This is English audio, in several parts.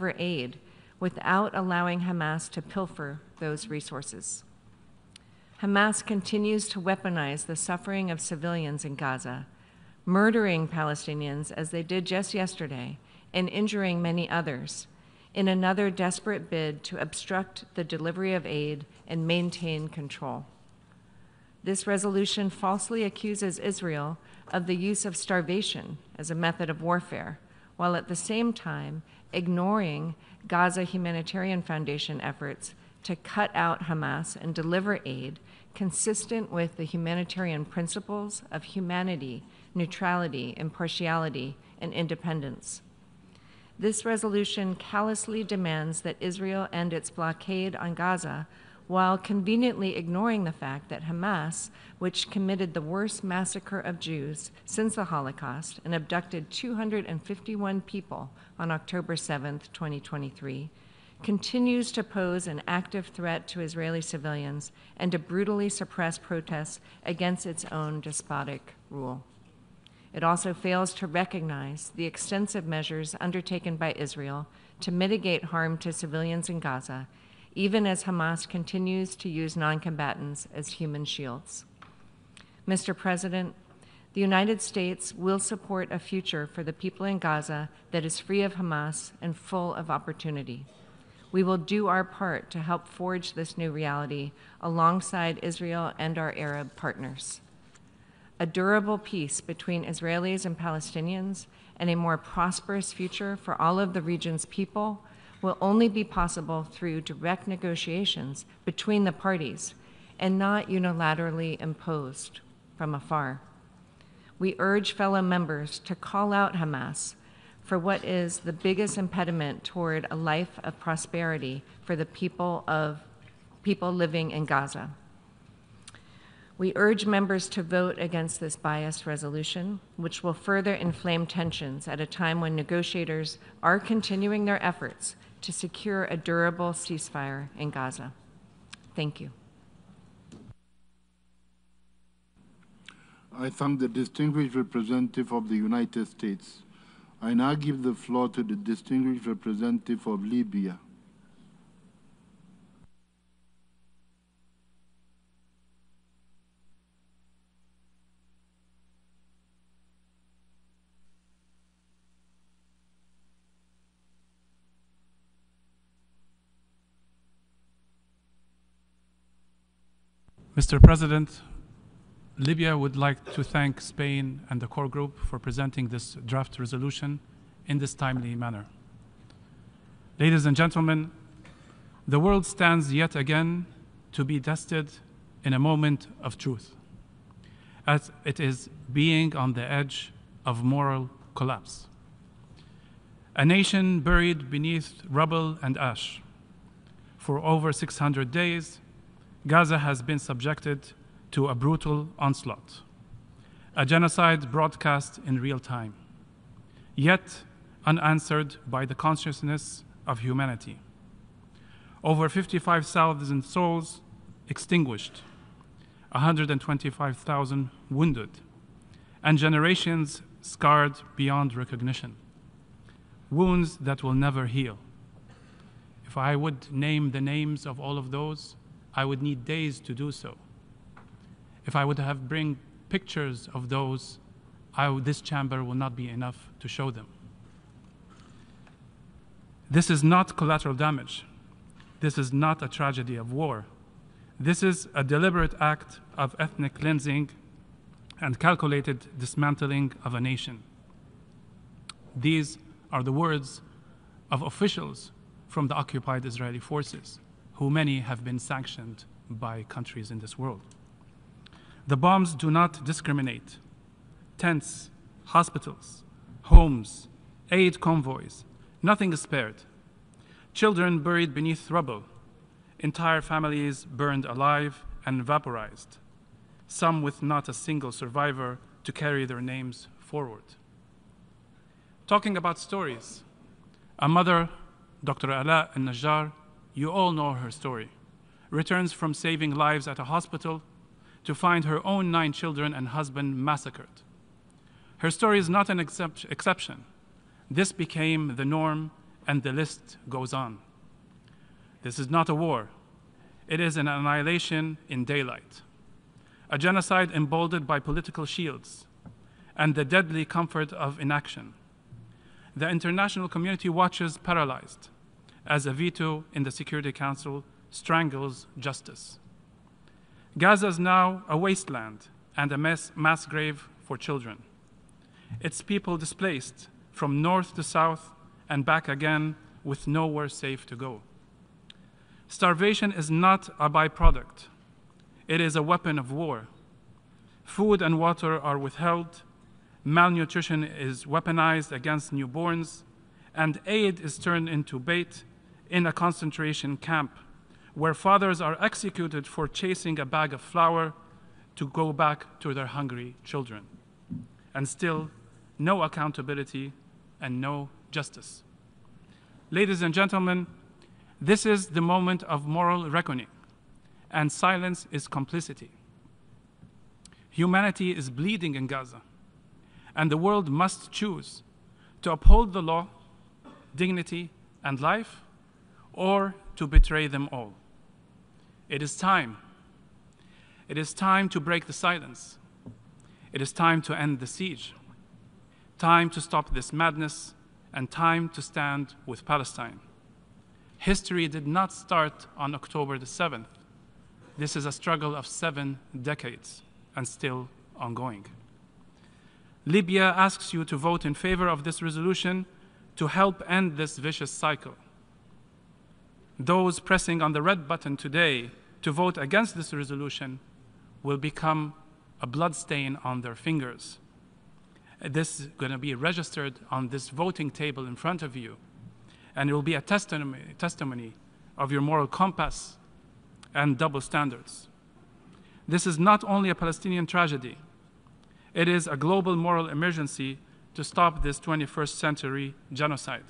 deliver aid without allowing Hamas to pilfer those resources. Hamas continues to weaponize the suffering of civilians in Gaza, murdering Palestinians as they did just yesterday and injuring many others in another desperate bid to obstruct the delivery of aid and maintain control. This resolution falsely accuses Israel of the use of starvation as a method of warfare, while at the same time ignoring Gaza Humanitarian Foundation efforts to cut out Hamas and deliver aid consistent with the humanitarian principles of humanity, neutrality, impartiality, and independence. This resolution callously demands that Israel end its blockade on Gaza while conveniently ignoring the fact that Hamas, which committed the worst massacre of Jews since the Holocaust and abducted 251 people on October 7, 2023, continues to pose an active threat to Israeli civilians and to brutally suppress protests against its own despotic rule. It also fails to recognize the extensive measures undertaken by Israel to mitigate harm to civilians in Gaza, even as Hamas continues to use non-combatants as human shields. Mr. President, the United States will support a future for the people in Gaza that is free of Hamas and full of opportunity. We will do our part to help forge this new reality alongside Israel and our Arab partners. A durable peace between Israelis and Palestinians and a more prosperous future for all of the region's people will only be possible through direct negotiations between the parties and not unilaterally imposed from afar. We urge fellow members to call out Hamas for what is the biggest impediment toward a life of prosperity for the people living in Gaza. We urge members to vote against this biased resolution, which will further inflame tensions at a time when negotiators are continuing their efforts to secure a durable ceasefire in Gaza. Thank you. I thank the distinguished representative of the United States. I now give the floor to the distinguished representative of Libya. Mr. President, Libya would like to thank Spain and the core group for presenting this draft resolution in this timely manner. Ladies and gentlemen, the world stands yet again to be tested in a moment of truth, as it is being on the edge of moral collapse. A nation buried beneath rubble and ash. For over 600 days, Gaza has been subjected to a brutal onslaught, a genocide broadcast in real time, yet unanswered by the consciousness of humanity. Over 55,000 souls extinguished, 125,000 wounded, and generations scarred beyond recognition. Wounds that will never heal. If I would name the names of all of those, I would need days to do so. If I would have bring pictures of those, this chamber will not be enough to show them. This is not collateral damage. This is not a tragedy of war. This is a deliberate act of ethnic cleansing and calculated dismantling of a nation. These are the words of officials from the occupied Israeli forces, who many have been sanctioned by countries in this world. The bombs do not discriminate. Tents, hospitals, homes, aid convoys, nothing is spared. Children buried beneath rubble, entire families burned alive and vaporized, some with not a single survivor to carry their names forward. Talking about stories, a mother, Dr. Ala al-Najjar, you all know her story, returns from saving lives at a hospital to find her own 9 children and husband massacred. Her story is not an exception. This became the norm and the list goes on. This is not a war. It is an annihilation in daylight, a genocide emboldened by political shields and the deadly comfort of inaction. The international community watches paralyzed as a veto in the Security Council strangles justice. Gaza is now a wasteland and a mass grave for children. Its people displaced from north to south and back again with nowhere safe to go. Starvation is not a byproduct. It is a weapon of war. Food and water are withheld, malnutrition is weaponized against newborns, and aid is turned into bait in a concentration camp where fathers are executed for chasing a bag of flour to go back to their hungry children. And still, no accountability and no justice. Ladies and gentlemen, this is the moment of moral reckoning, and silence is complicity. Humanity is bleeding in Gaza, and the world must choose to uphold the law, dignity, and life, or to betray them all. It is time. It is time to break the silence. It is time to end the siege. Time to stop this madness, and time to stand with Palestine. History did not start on October the 7th. This is a struggle of 7 decades and still ongoing. Libya asks you to vote in favor of this resolution to help end this vicious cycle. Those pressing on the red button today to vote against this resolution will become a bloodstain on their fingers. This is going to be registered on this voting table in front of you, and it will be a testimony of your moral compass and double standards. This is not only a Palestinian tragedy, it is a global moral emergency to stop this 21st century genocide.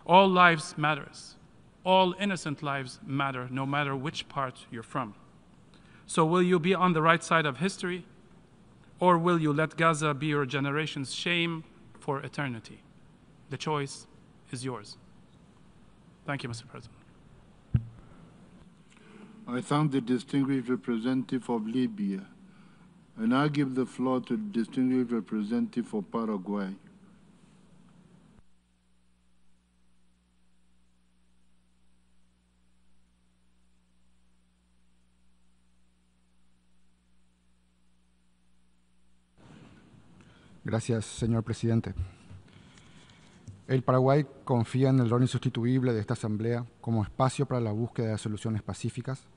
All lives matters. All innocent lives matter, no matter which part you're from. So will you be on the right side of history, or will you let Gaza be your generation's shame for eternity? The choice is yours. Thank you, Mr. President. I thank the distinguished representative of Libya. I now give the floor to the distinguished representative for Paraguay. Gracias, señor presidente. El Paraguay confía en el rol insustituible de esta Asamblea como espacio para la búsqueda de soluciones pacíficas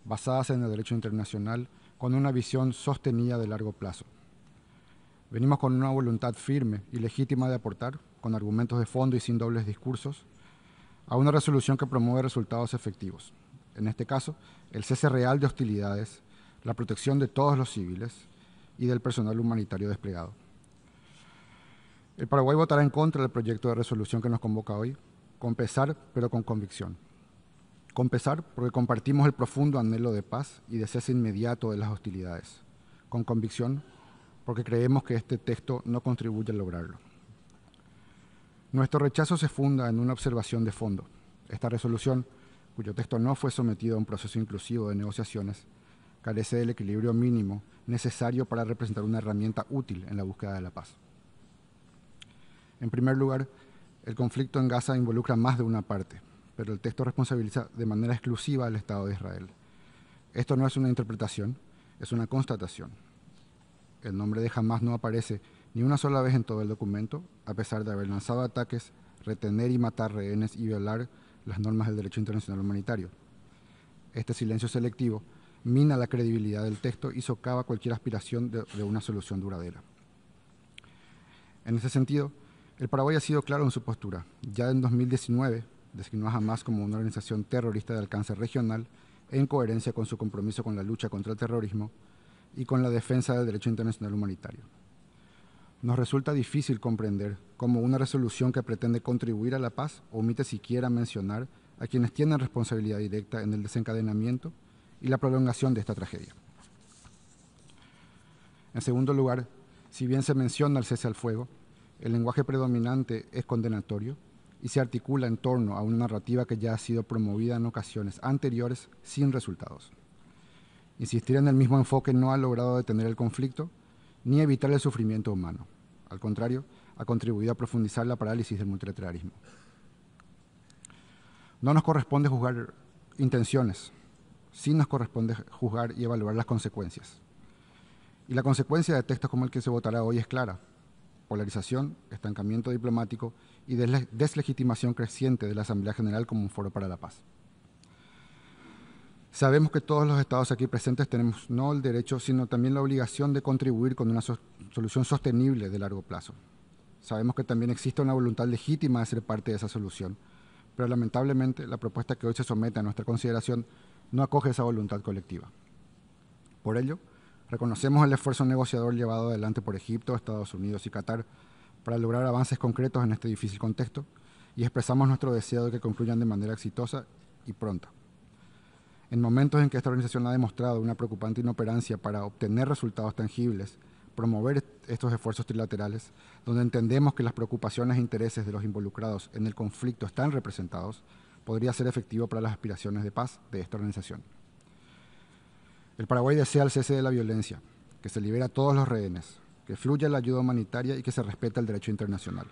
basadas en el derecho internacional con una visión sostenida de largo plazo. Venimos con una voluntad firme y legítima de aportar, con argumentos de fondo y sin dobles discursos, a una resolución que promueve resultados efectivos. En este caso, el cese real de hostilidades, la protección de todos los civiles y del personal humanitario desplegado. El Paraguay votará en contra del proyecto de resolución que nos convoca hoy, con pesar, pero con convicción. Con pesar, porque compartimos el profundo anhelo de paz y de cese inmediato de las hostilidades. Con convicción, porque creemos que este texto no contribuye a lograrlo. Nuestro rechazo se funda en una observación de fondo. Esta resolución, cuyo texto no fue sometido a un proceso inclusivo de negociaciones, carece del equilibrio mínimo necesario para representar una herramienta útil en la búsqueda de la paz. En primer lugar, el conflicto en Gaza involucra más de una parte, pero el texto responsabiliza de manera exclusiva al Estado de Israel. Esto no es una interpretación, es una constatación. El nombre de Hamas no aparece ni una sola vez en todo el documento, a pesar de haber lanzado ataques, retener y matar rehenes y violar las normas del derecho internacional humanitario. Este silencio selectivo mina la credibilidad del texto y socava cualquier aspiración de una solución duradera. En ese sentido, el Paraguay ha sido claro en su postura. Ya en 2019 designó a Hamas como una organización terrorista de alcance regional en coherencia con su compromiso con la lucha contra el terrorismo y con la defensa del derecho internacional humanitario. Nos resulta difícil comprender cómo una resolución que pretende contribuir a la paz omite siquiera mencionar a quienes tienen responsabilidad directa en el desencadenamiento y la prolongación de esta tragedia. En segundo lugar, si bien se menciona el cese al fuego, el lenguaje predominante es condenatorio y se articula en torno a una narrativa que ya ha sido promovida en ocasiones anteriores sin resultados. Insistir en el mismo enfoque no ha logrado detener el conflicto ni evitar el sufrimiento humano. Al contrario, ha contribuido a profundizar la parálisis del multilateralismo. No nos corresponde juzgar intenciones, sí nos corresponde juzgar y evaluar las consecuencias. Y la consecuencia de textos como el que se votará hoy es clara: polarización, estancamiento diplomático y deslegitimación creciente de la Asamblea General como un foro para la paz. Sabemos que todos los estados aquí presentes tenemos no el derecho, sino también la obligación de contribuir con una solución sostenible de largo plazo. Sabemos que también existe una voluntad legítima de ser parte de esa solución, pero lamentablemente la propuesta que hoy se somete a nuestra consideración no acoge esa voluntad colectiva. Por ello, reconocemos el esfuerzo negociador llevado adelante por Egipto, Estados Unidos y Qatar para lograr avances concretos en este difícil contexto y expresamos nuestro deseo de que concluyan de manera exitosa y pronta. En momentos en que esta organización ha demostrado una preocupante inoperancia para obtener resultados tangibles, promover estos esfuerzos trilaterales, donde entendemos que las preocupaciones e intereses de los involucrados en el conflicto están representados, podría ser efectivo para las aspiraciones de paz de esta organización. El Paraguay desea el cese de la violencia, que se libere a todos los rehenes, que fluya la ayuda humanitaria y que se respete el derecho internacional.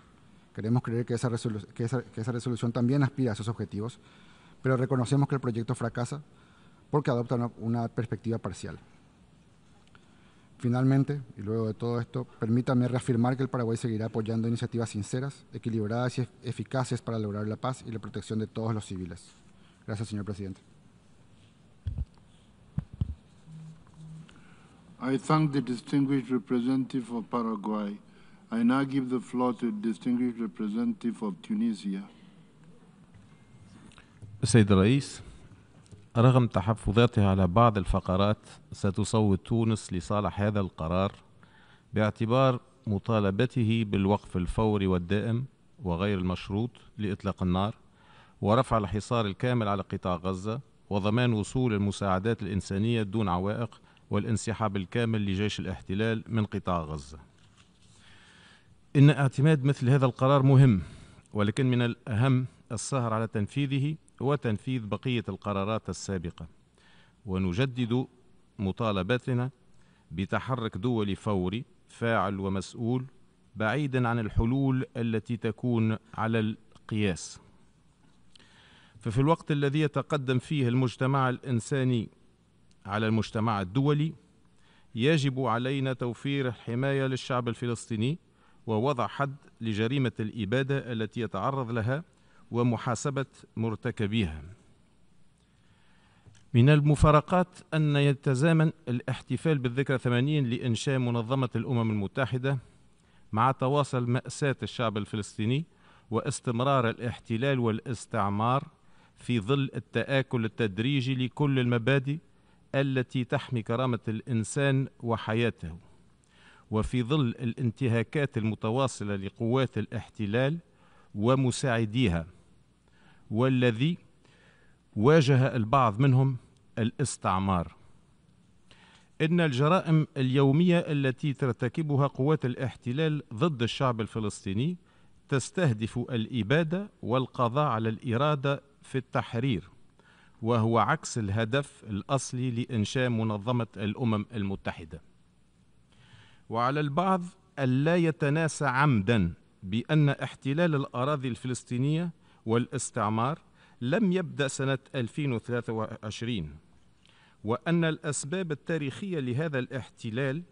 Queremos creer que esa resolución también aspira a esos objetivos, pero reconocemos que el proyecto fracasa porque adopta una perspectiva parcial. Finalmente, y luego de todo esto, permítame reafirmar que el Paraguay seguirá apoyando iniciativas sinceras, equilibradas y eficaces para lograr la paz y la protección de todos los civiles. Gracias, señor presidente. I thank the distinguished representative of Paraguay. I now give the floor to the distinguished representative of Tunisia. السيد الرئيس، رغم تحفظاتها على بعض الفقرات ستصوت تونس لصالح هذا القرار باعتبار مطالبته بالوقف الفوري والدائم وغير المشروط لإطلاق النار ورفع الحصار الكامل على قطاع غزة وضمان وصول المساعدات الإنسانية دون عوائق والانسحاب الكامل لجيش الاحتلال من قطاع غزة. إن اعتماد مثل هذا القرار مهم، ولكن من الأهم السهر على تنفيذه وتنفيذ بقية القرارات السابقة، ونجدد مطالبتنا بتحرك دولي فوري فاعل ومسؤول بعيدا عن الحلول التي تكون على القياس. ففي الوقت الذي يتقدم فيه المجتمع الإنساني على المجتمع الدولي يجب علينا توفير الحماية للشعب الفلسطيني ووضع حد لجريمة الإبادة التي يتعرض لها ومحاسبة مرتكبيها. من المفارقات أن يتزامن الاحتفال بالذكرى 80 لإنشاء منظمة الأمم المتحدة مع تواصل مأساة الشعب الفلسطيني واستمرار الاحتلال والاستعمار في ظل التآكل التدريجي لكل المبادئ التي تحمي كرامة الإنسان وحياته، وفي ظل الانتهاكات المتواصلة لقوات الاحتلال ومساعديها، والذي واجه البعض منهم الاستعمار. إن الجرائم اليومية التي ترتكبها قوات الاحتلال ضد الشعب الفلسطيني تستهدف الإبادة والقضاء على الإرادة في التحرير، وهو عكس الهدف الأصلي لإنشاء منظمة الأمم المتحدة. وعلى البعض ألا يتناسى عمدا بأن احتلال الأراضي الفلسطينية والاستعمار لم يبدأ سنة 2023، وأن الأسباب التاريخية لهذا الاحتلال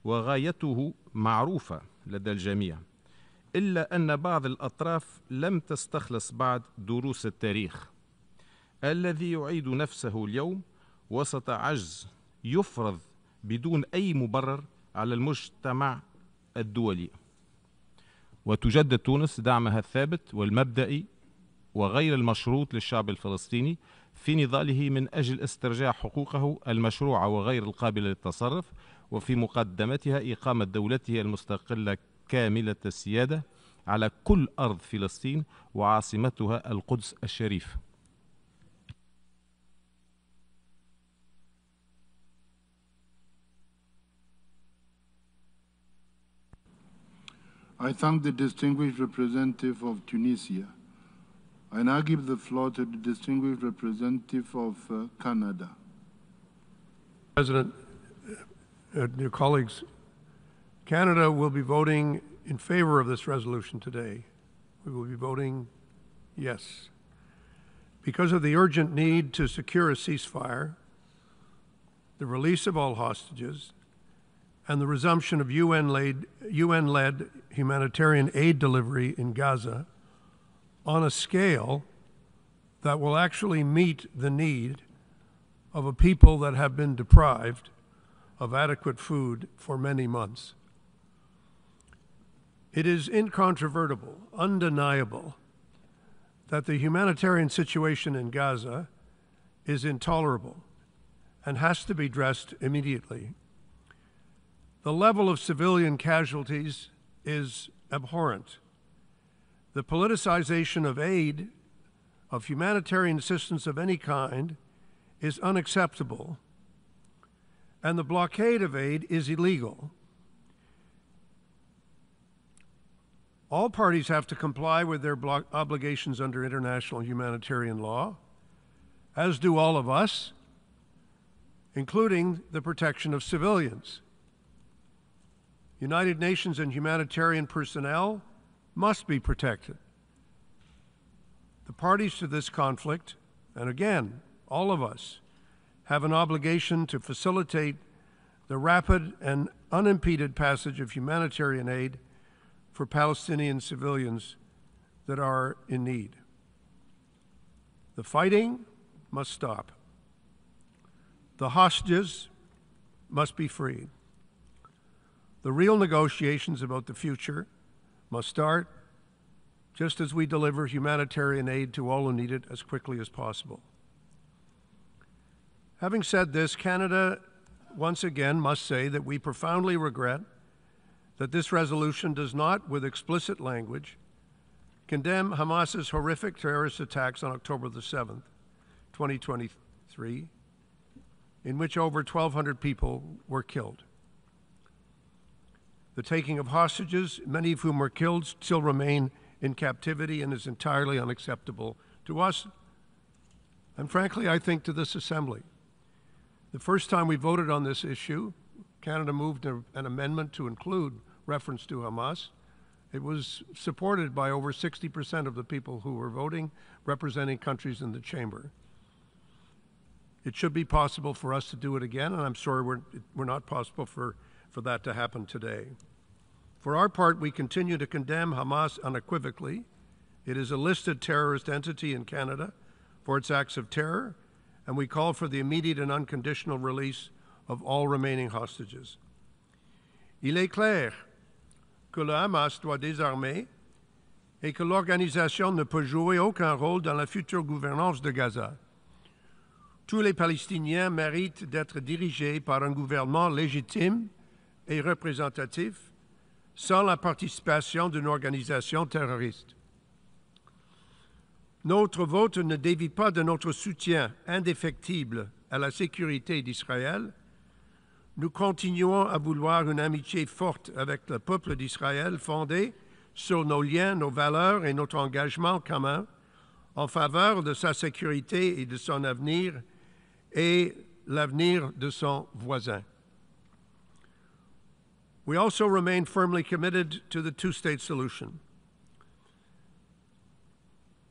وغايته معروفة لدى الجميع، إلا أن بعض الأطراف لم تستخلص بعد دروس التاريخ الذي يعيد نفسه اليوم وسط عجز يفرض بدون أي مبرر على المجتمع الدولي. وتجدد تونس دعمها الثابت والمبدئي وغير المشروط للشعب الفلسطيني في نضاله من أجل استرجاع حقوقه المشروعة وغير القابلة للتصرف، وفي مقدمتها إقامة دولته المستقلة كاملة السيادة على كل أرض فلسطين وعاصمتها القدس الشريف. I thank the distinguished representative of Tunisia. I now give the floor to the distinguished representative of Canada. President, dear colleagues, Canada will be voting in favor of this resolution today. We will be voting yes. Because of the urgent need to secure a ceasefire, the release of all hostages, and the resumption of UN-led humanitarian aid delivery in Gaza on a scale that will actually meet the need of a people that have been deprived of adequate food for many months. It is incontrovertible, undeniable, that the humanitarian situation in Gaza is intolerable and has to be addressed immediately. The level of civilian casualties is abhorrent. The politicization of aid, of humanitarian assistance of any kind, is unacceptable, and the blockade of aid is illegal. All parties have to comply with their obligations under international humanitarian law, as do all of us, including the protection of civilians. United Nations and humanitarian personnel must be protected. The parties to this conflict, and again, all of us, have an obligation to facilitate the rapid and unimpeded passage of humanitarian aid for Palestinian civilians that are in need. The fighting must stop. The hostages must be freed. The real negotiations about the future must start just as we deliver humanitarian aid to all who need it as quickly as possible. Having said this, Canada once again must say that we profoundly regret that this resolution does not, with explicit language, condemn Hamas's horrific terrorist attacks on October the 7th, 2023, in which over 1,200 people were killed. The taking of hostages, many of whom were killed, still remain in captivity and is entirely unacceptable to us, and frankly, I think to this Assembly. The first time we voted on this issue, Canada moved an amendment to include reference to Hamas. It was supported by over 60% of the people who were voting, representing countries in the chamber. It should be possible for us to do it again, and I'm sorry we're not possible for that to happen today. For our part, we continue to condemn Hamas unequivocally. It is a listed terrorist entity in Canada for its acts of terror, and we call for the immediate and unconditional release of all remaining hostages. Il est clair que le Hamas doit désarmer et que l'organisation ne peut jouer aucun rôle dans la future gouvernance de Gaza. Tous les Palestiniens méritent d'être dirigés par un gouvernement légitime et représentatif, sans la participation d'une organisation terroriste. Notre vote ne dévie pas de notre soutien indéfectible à la sécurité d'Israël. Nous continuons à vouloir une amitié forte avec le peuple d'Israël fondée sur nos liens, nos valeurs et notre engagement commun en faveur de sa sécurité et de son avenir et l'avenir de son voisin. We also remain firmly committed to the two-state solution.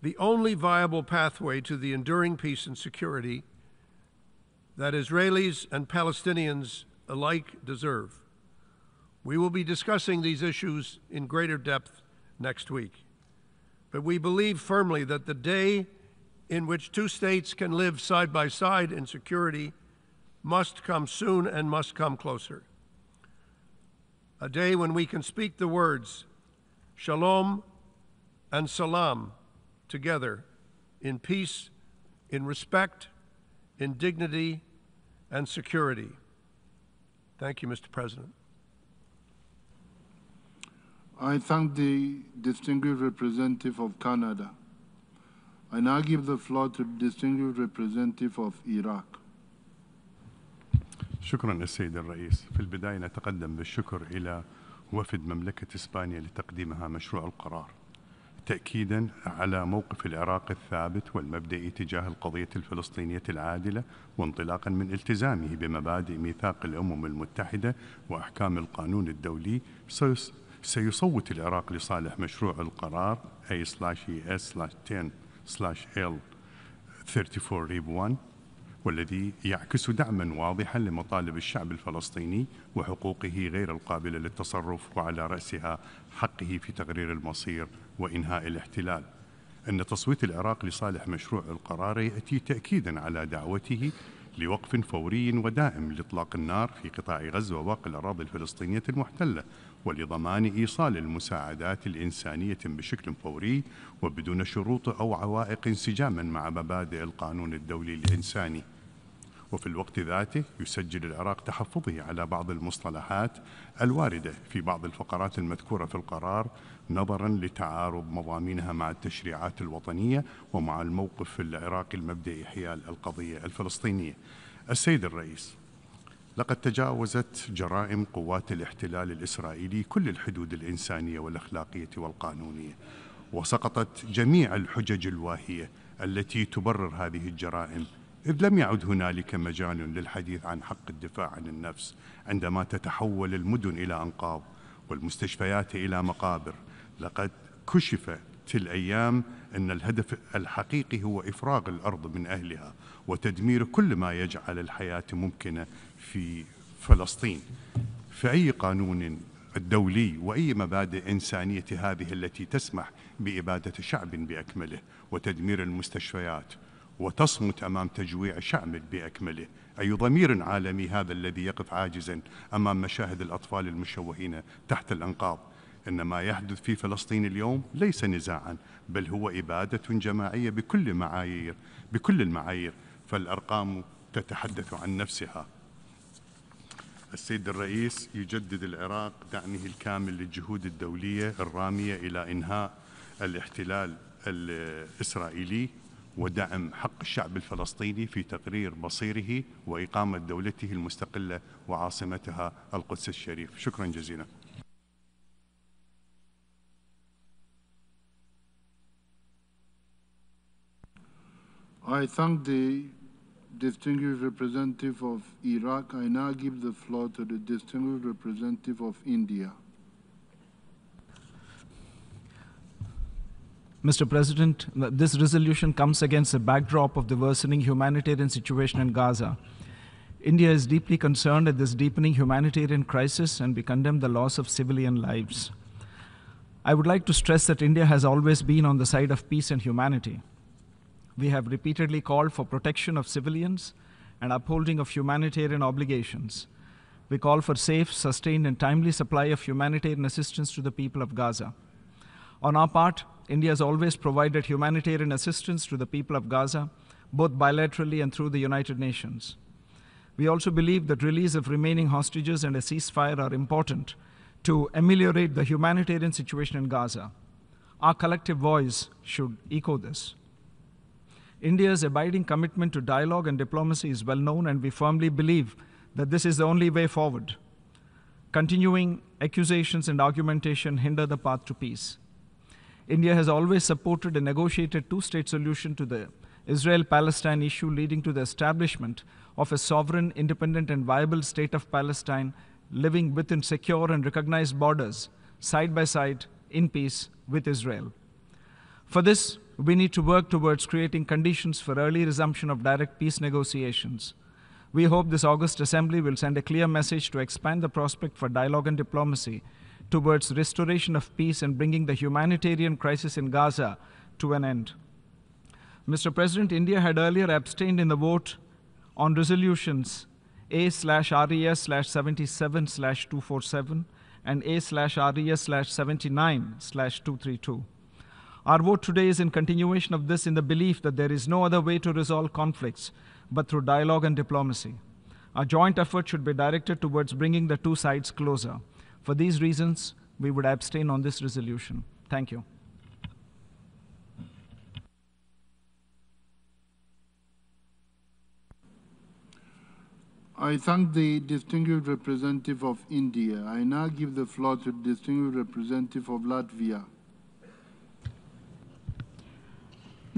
The only viable pathway to the enduring peace and security that Israelis and Palestinians alike deserve. We will be discussing these issues in greater depth next week. But we believe firmly that the day in which two states can live side by side in security must come soon and must come closer. A day when we can speak the words shalom and salam together in peace, in respect, in dignity, and security. Thank you, Mr. President. I thank the distinguished representative of Canada. I now give the floor to the distinguished representative of Iraq. شكرا السيد الرئيس. في البداية نتقدم بالشكر إلى وفد مملكة إسبانيا لتقديمها مشروع القرار. تأكيدا على موقف العراق الثابت والمبدئي تجاه القضية الفلسطينية العادلة، وانطلاقا من التزامه بمبادئ ميثاق الأمم المتحدة وأحكام القانون الدولي، سيصوت العراق لصالح مشروع القرار A/ES/10/L/34-1، والذي يعكس دعما واضحا لمطالب الشعب الفلسطيني وحقوقه غير القابلة للتصرف، وعلى رأسها حقه في تقرير المصير وإنهاء الاحتلال. أن تصويت العراق لصالح مشروع القرار يأتي تأكيدا على دعوته لوقف فوري ودائم لإطلاق النار في قطاع غزة وباقي الأراضي الفلسطينية المحتلة، ولضمان إيصال المساعدات الإنسانية بشكل فوري وبدون شروط أو عوائق، انسجاما مع مبادئ القانون الدولي الإنساني. وفي الوقت ذاته يسجل العراق تحفظه على بعض المصطلحات الواردة في بعض الفقرات المذكورة في القرار، نظرا لتعارض مضامينها مع التشريعات الوطنية ومع الموقف العراقي المبدئي حيال القضية الفلسطينية. السيد الرئيس، لقد تجاوزت جرائم قوات الاحتلال الإسرائيلي كل الحدود الإنسانية والأخلاقية والقانونية، وسقطت جميع الحجج الواهية التي تبرر هذه الجرائم، إذ لم يعد هنالك مجال للحديث عن حق الدفاع عن النفس عندما تتحول المدن إلى أنقاض والمستشفيات إلى مقابر. لقد كشفت الأيام أن الهدف الحقيقي هو إفراغ الأرض من أهلها وتدمير كل ما يجعل الحياة ممكنة في فلسطين. فأي قانون الدولي وأي مبادئ إنسانية هذه التي تسمح بإبادة شعب بأكمله وتدمير المستشفيات وتصمت أمام تجويع شعب بأكمله؟ أي ضمير عالمي هذا الذي يقف عاجزا أمام مشاهد الأطفال المشوهين تحت الأنقاض؟ إن ما يحدث في فلسطين اليوم ليس نزاعا، بل هو إبادة جماعية بكل المعايير، فالأرقام تتحدث عن نفسها. السيد الرئيس، يجدد العراق دعمه الكامل للجهود الدولية الرامية إلى إنهاء الاحتلال الإسرائيلي ودعم حق الشعب الفلسطيني في تقرير مصيره وإقامة دولته المستقلة وعاصمتها القدس الشريف. شكرا جزيلا. I thank the distinguished representative of Iraq. I now give the floor to the distinguished representative of India. Mr. President, this resolution comes against the backdrop of the worsening humanitarian situation in Gaza. India is deeply concerned at this deepening humanitarian crisis, and we condemn the loss of civilian lives. I would like to stress that India has always been on the side of peace and humanity. We have repeatedly called for protection of civilians and upholding of humanitarian obligations. We call for safe, sustained, and timely supply of humanitarian assistance to the people of Gaza. On our part, India has always provided humanitarian assistance to the people of Gaza, both bilaterally and through the United Nations. We also believe that release of remaining hostages and a ceasefire are important to ameliorate the humanitarian situation in Gaza. Our collective voice should echo this. India's abiding commitment to dialogue and diplomacy is well known, and we firmly believe that this is the only way forward. Continuing accusations and argumentation hinder the path to peace. India has always supported a negotiated two-state solution to the Israel-Palestine issue, leading to the establishment of a sovereign, independent, and viable state of Palestine living within secure and recognized borders, side by side, in peace with Israel. For this, we need to work towards creating conditions for early resumption of direct peace negotiations. We hope this August Assembly will send a clear message to expand the prospect for dialogue and diplomacy towards restoration of peace and bringing the humanitarian crisis in Gaza to an end. Mr. President, India had earlier abstained in the vote on resolutions A/RES/77/247 and A/RES/79/232. Our vote today is in continuation of this, in the belief that there is no other way to resolve conflicts but through dialogue and diplomacy. Our joint effort should be directed towards bringing the two sides closer. For these reasons, we would abstain on this resolution. Thank you. I thank the distinguished representative of India. I now give the floor to the distinguished representative of Latvia.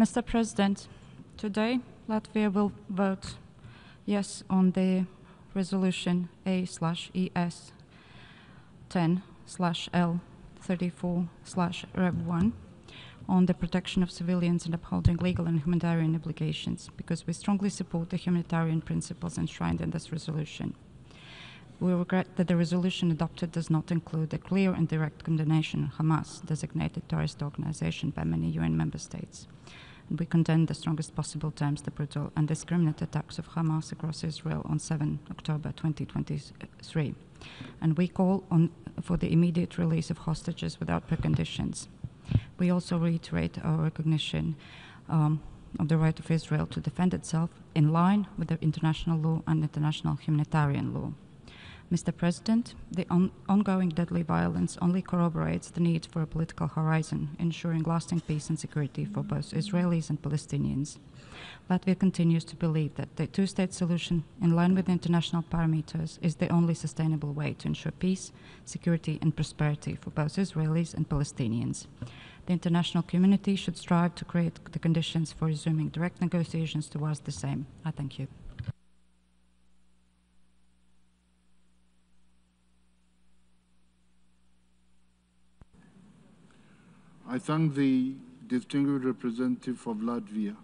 Mr. President, today Latvia will vote yes on the resolution A/ES 10/L34/Rev1 on the protection of civilians and upholding legal and humanitarian obligations, because we strongly support the humanitarian principles enshrined in this resolution. We regret that the resolution adopted does not include a clear and direct condemnation of Hamas, designated terrorist organization by many UN member states. And we condemn the strongest possible terms the brutal and indiscriminate attacks of Hamas across Israel on 7 October 2023. And we call for the immediate release of hostages without preconditions. We also reiterate our recognition of the right of Israel to defend itself in line with the international law and international humanitarian law. Mr. President, the ongoing deadly violence only corroborates the need for a political horizon, ensuring lasting peace and security for both Israelis and Palestinians. Latvia continues to believe that the two-state solution, in line with international parameters, is the only sustainable way to ensure peace, security, and prosperity for both Israelis and Palestinians. The international community should strive to create the conditions for resuming direct negotiations towards the same. I thank you. I thank the distinguished representative of Latvia.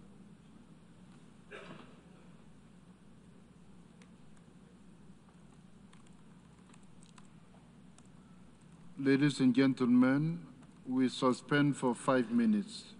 Ladies and gentlemen, we suspend for 5 minutes.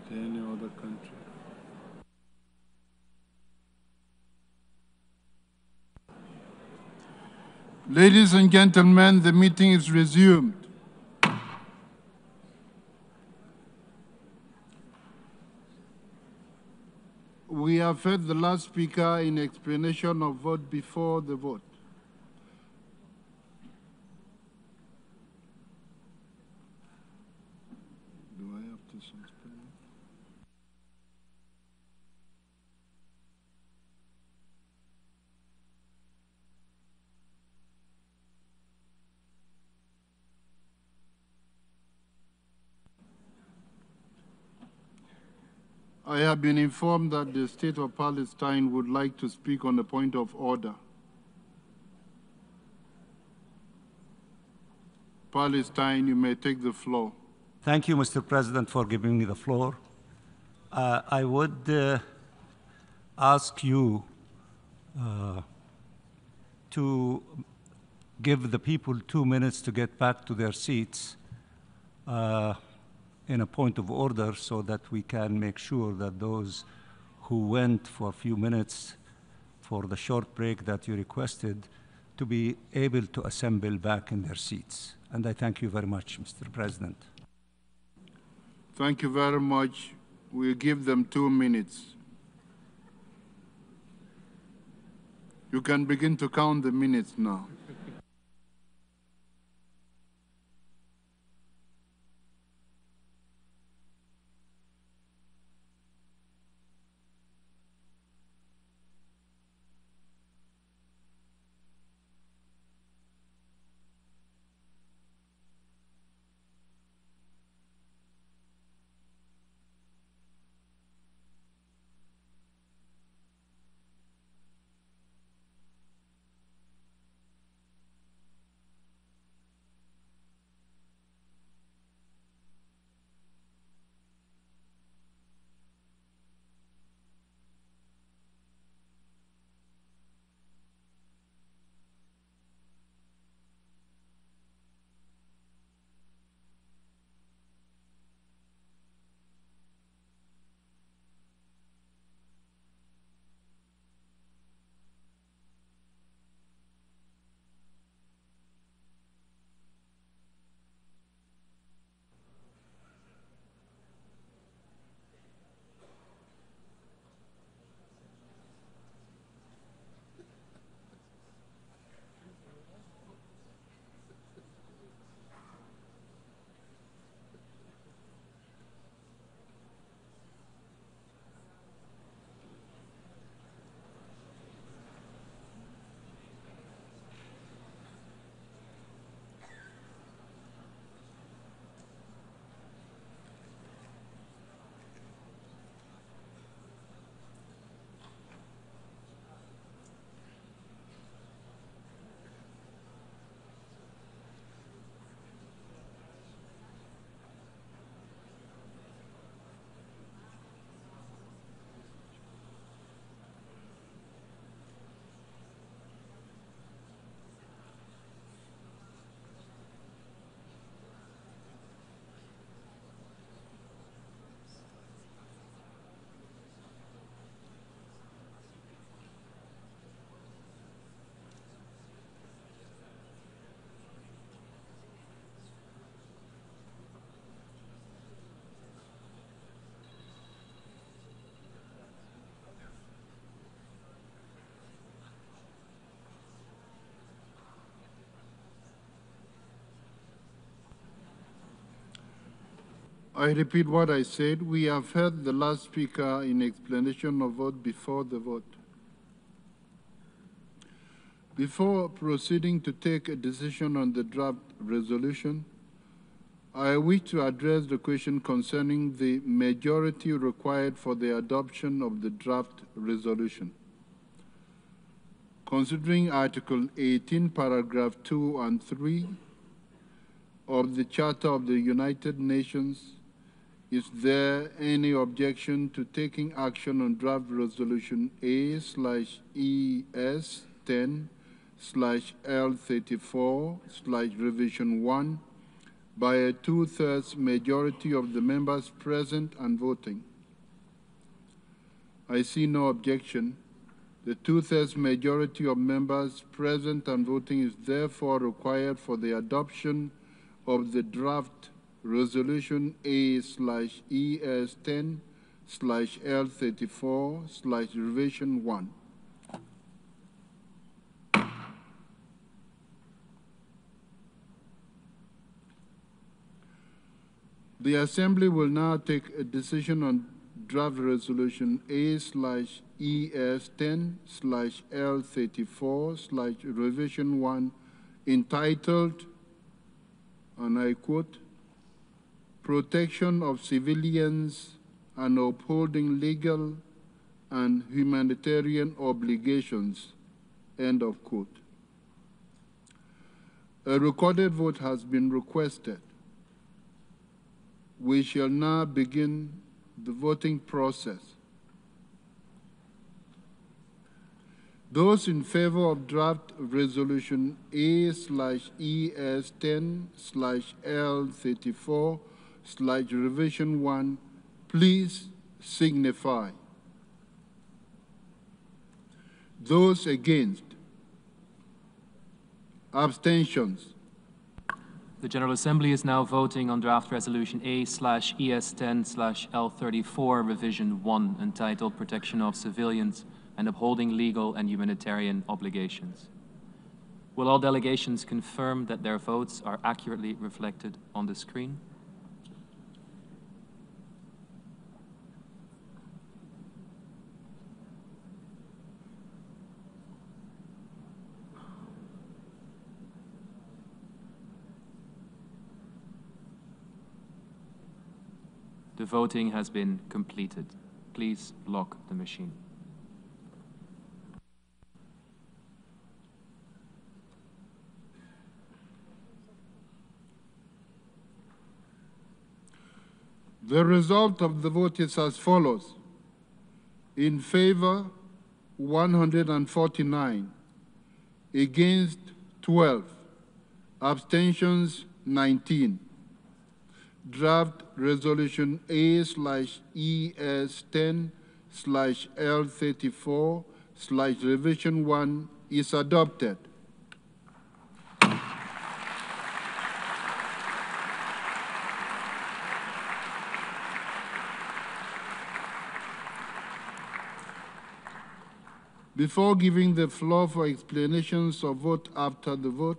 To any other country. Ladies and gentlemen, the meeting is resumed. We have heard the last speaker in explanation of vote before the vote. I have been informed that the State of Palestine would like to speak on the point of order. Palestine, you may take the floor. Thank you, Mr. President, for giving me the floor. I would ask you to give the people 2 minutes to get back to their seats in a point of order so that we can make sure that those who went for a few minutes for the short break that you requested to be able to assemble back in their seats. And I thank you very much, Mr. President. Thank you very much. We'll give them 2 minutes. You can begin to count the minutes now. I repeat what I said. We have heard the last speaker in explanation of vote before the vote. Before proceeding to take a decision on the draft resolution, I wish to address the question concerning the majority required for the adoption of the draft resolution. Considering Article 18, paragraph 2 and 3 of the Charter of the United Nations, is there any objection to taking action on draft resolution A/ES10/L34/revision 1 by a 2/3 majority of the members present and voting? I see no objection. The 2/3 majority of members present and voting is therefore required for the adoption of the draft resolution A/ES10/L34/revision 1. The Assembly will now take a decision on draft resolution A/ES10/L34/revision 1 entitled, and I quote, "Protection of Civilians and Upholding Legal and Humanitarian Obligations," end of quote. A recorded vote has been requested. We shall now begin the voting process. Those in favor of draft resolution A/ES10/L34/revision 1, please signify. Those against? Abstentions? The General Assembly is now voting on draft resolution A/ES10/L34 revision 1 entitled Protection of Civilians and Upholding Legal and Humanitarian Obligations. Will all delegations confirm that their votes are accurately reflected on the screen? The voting has been completed. Please lock the machine. The result of the vote is as follows. In favor, 149. Against, 12. Abstentions, 19. Draft resolution A/ES10/L34/revision 1 is adopted. Before giving the floor for explanations of vote after the vote,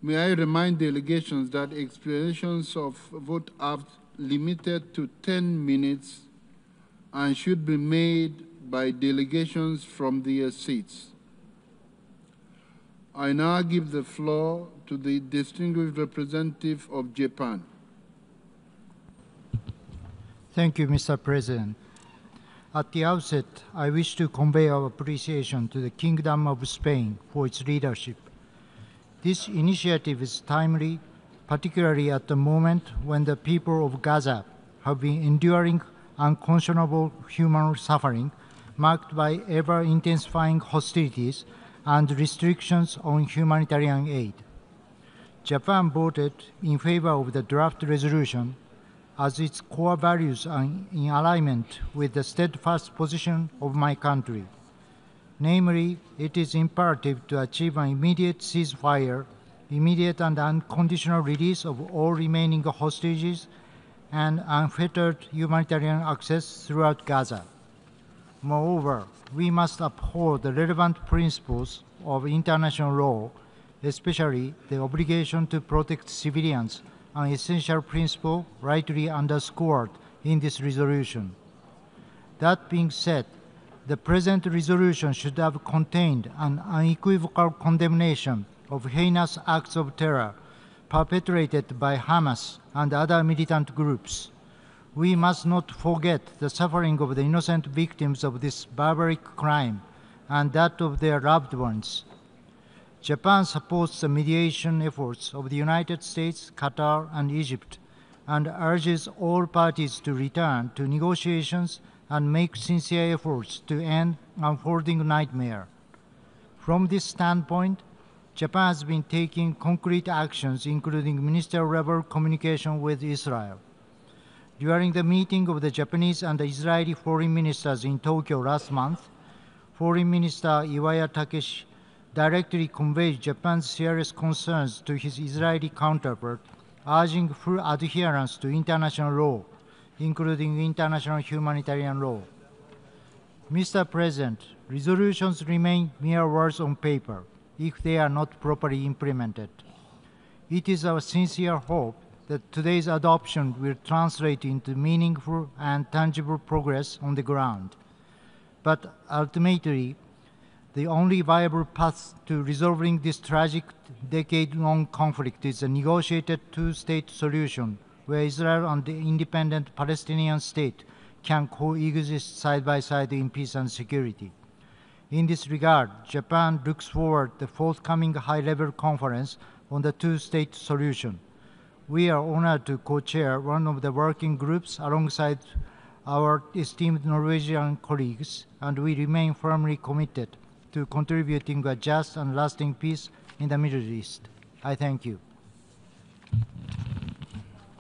may I remind delegations that explanations of vote are limited to 10 minutes and should be made by delegations from their seats. I now give the floor to the distinguished representative of Japan. Thank you, Mr. President. At the outset, I wish to convey our appreciation to the Kingdom of Spain for its leadership. This initiative is timely, particularly at the moment when the people of Gaza have been enduring unconscionable human suffering, marked by ever-intensifying hostilities and restrictions on humanitarian aid. Japan voted in favor of the draft resolution as its core values are in alignment with the steadfast position of my country. Namely, it is imperative to achieve an immediate ceasefire, immediate and unconditional release of all remaining hostages, and unfettered humanitarian access throughout Gaza. Moreover, we must uphold the relevant principles of international law, especially the obligation to protect civilians, an essential principle rightly underscored in this resolution. That being said, the present resolution should have contained an unequivocal condemnation of heinous acts of terror perpetrated by Hamas and other militant groups. We must not forget the suffering of the innocent victims of this barbaric crime and that of their loved ones. Japan supports the mediation efforts of the United States, Qatar, and Egypt, and urges all parties to return to negotiations and make sincere efforts to end unfolding nightmare. From this standpoint, Japan has been taking concrete actions, including ministerial-level communication with Israel. During the meeting of the Japanese and the Israeli foreign ministers in Tokyo last month, Foreign Minister Iwaya Takeshi directly conveyed Japan's serious concerns to his Israeli counterpart, urging full adherence to international law, including international humanitarian law. Mr. President, resolutions remain mere words on paper if they are not properly implemented. It is our sincere hope that today's adoption will translate into meaningful and tangible progress on the ground. But ultimately, the only viable path to resolving this tragic decade-long conflict is a negotiated two-state solution where Israel and the independent Palestinian state can coexist side by side in peace and security. In this regard, Japan looks forward to the forthcoming high-level conference on the two-state solution. We are honored to co-chair one of the working groups alongside our esteemed Norwegian colleagues, and we remain firmly committed to contributing a just and lasting peace in the Middle East. I thank you.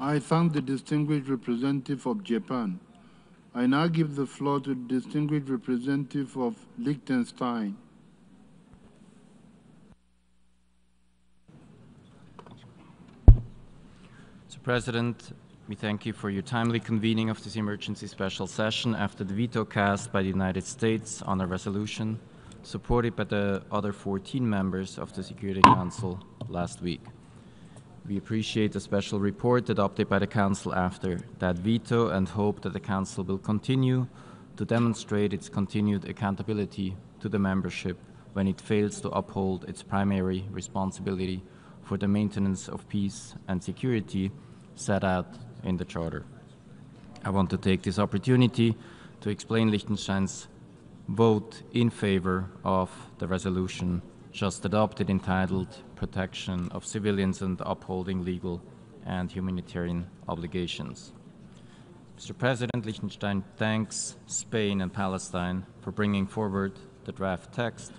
I thank the distinguished representative of Japan. I now give the floor to the distinguished representative of Liechtenstein. Mr. President, we thank you for your timely convening of this emergency special session after the veto cast by the United States on a resolution supported by the other 14 members of the Security Council last week. We appreciate the special report adopted by the Council after that veto and hope that the Council will continue to demonstrate its continued accountability to the membership when it fails to uphold its primary responsibility for the maintenance of peace and security set out in the Charter. I want to take this opportunity to explain Liechtenstein's vote in favor of the resolution just adopted entitled Protection of Civilians and Upholding Legal and Humanitarian Obligations. Mr. President, Liechtenstein thanks Spain and Palestine for bringing forward the draft text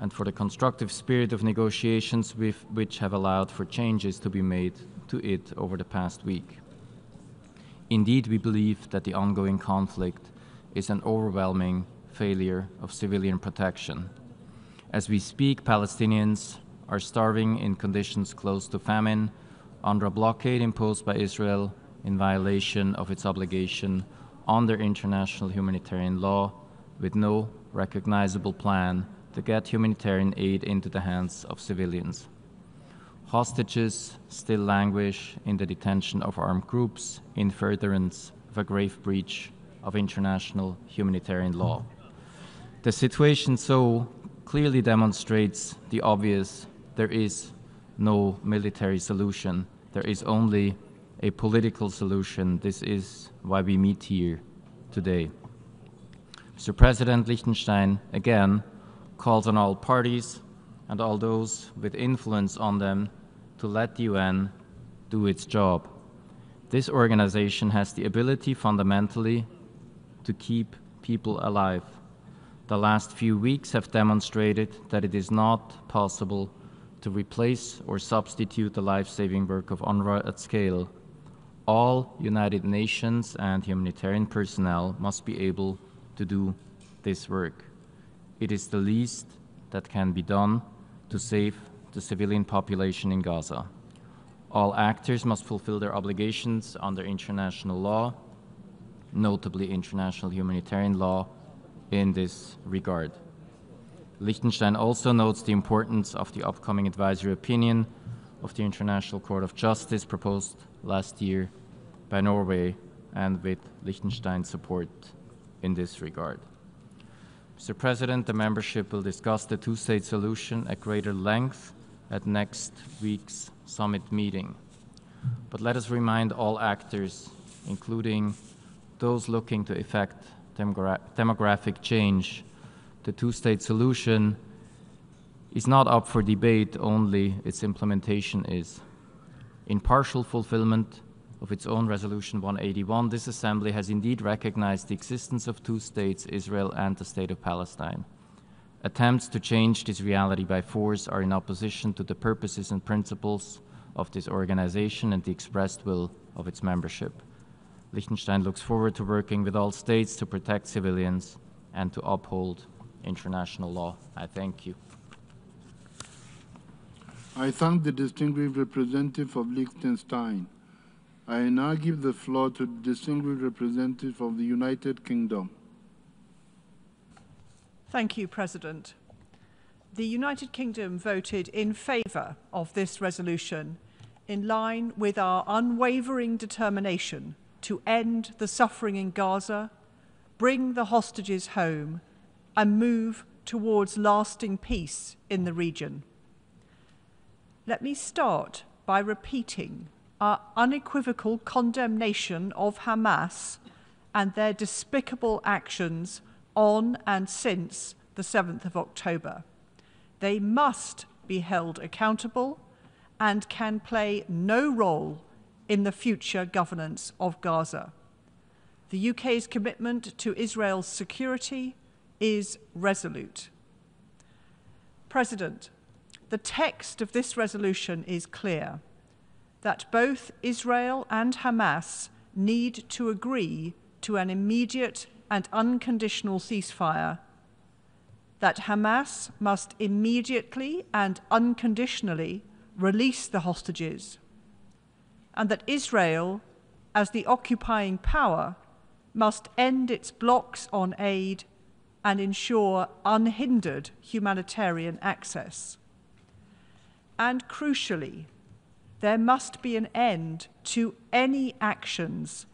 and for the constructive spirit of negotiations which have allowed for changes to be made to it over the past week. Indeed, we believe that the ongoing conflict is an overwhelming failure of civilian protection. As we speak, Palestinians are starving in conditions close to famine under a blockade imposed by Israel in violation of its obligation under international humanitarian law, with no recognizable plan to get humanitarian aid into the hands of civilians. Hostages still languish in the detention of armed groups in furtherance of a grave breach of international humanitarian law. The situation so clearly demonstrates the obvious: there is no military solution. There is only a political solution. This is why we meet here today. Mr. President, Liechtenstein again calls on all parties and all those with influence on them to let the UN do its job. This organization has the ability fundamentally to keep people alive. The last few weeks have demonstrated that it is not possible to replace or substitute the life-saving work of UNRWA at scale. All United Nations and humanitarian personnel must be able to do this work. It is the least that can be done to save the civilian population in Gaza. All actors must fulfill their obligations under international law, notably international humanitarian law, in this regard. Liechtenstein also notes the importance of the upcoming advisory opinion of the International Court of Justice proposed last year by Norway, and with Liechtenstein's support in this regard. Mr. President, the membership will discuss the two-state solution at greater length at next week's summit meeting. But let us remind all actors, including those looking to effect demographic change, the two-state solution is not up for debate, only its implementation is. In partial fulfillment of its own Resolution 181, this Assembly has indeed recognized the existence of two states, Israel and the State of Palestine. Attempts to change this reality by force are in opposition to the purposes and principles of this organization and the expressed will of its membership. Liechtenstein looks forward to working with all states to protect civilians and to uphold international law. I thank you. I thank the distinguished representative of Liechtenstein. I now give the floor to the distinguished representative of the United Kingdom. Thank you, President. The United Kingdom voted in favour of this resolution in line with our unwavering determination to end the suffering in Gaza, bring the hostages home, and move towards lasting peace in the region. Let me start by repeating our unequivocal condemnation of Hamas and their despicable actions on and since the 7th of October. They must be held accountable and can play no role in the future governance of Gaza. The UK's commitment to Israel's security is resolute. President, the text of this resolution is clear that both Israel and Hamas need to agree to an immediate and unconditional ceasefire, that Hamas must immediately and unconditionally release the hostages, and that Israel, as the occupying power, must end its blocks on aid and ensure unhindered humanitarian access. And crucially, there must be an end to any actions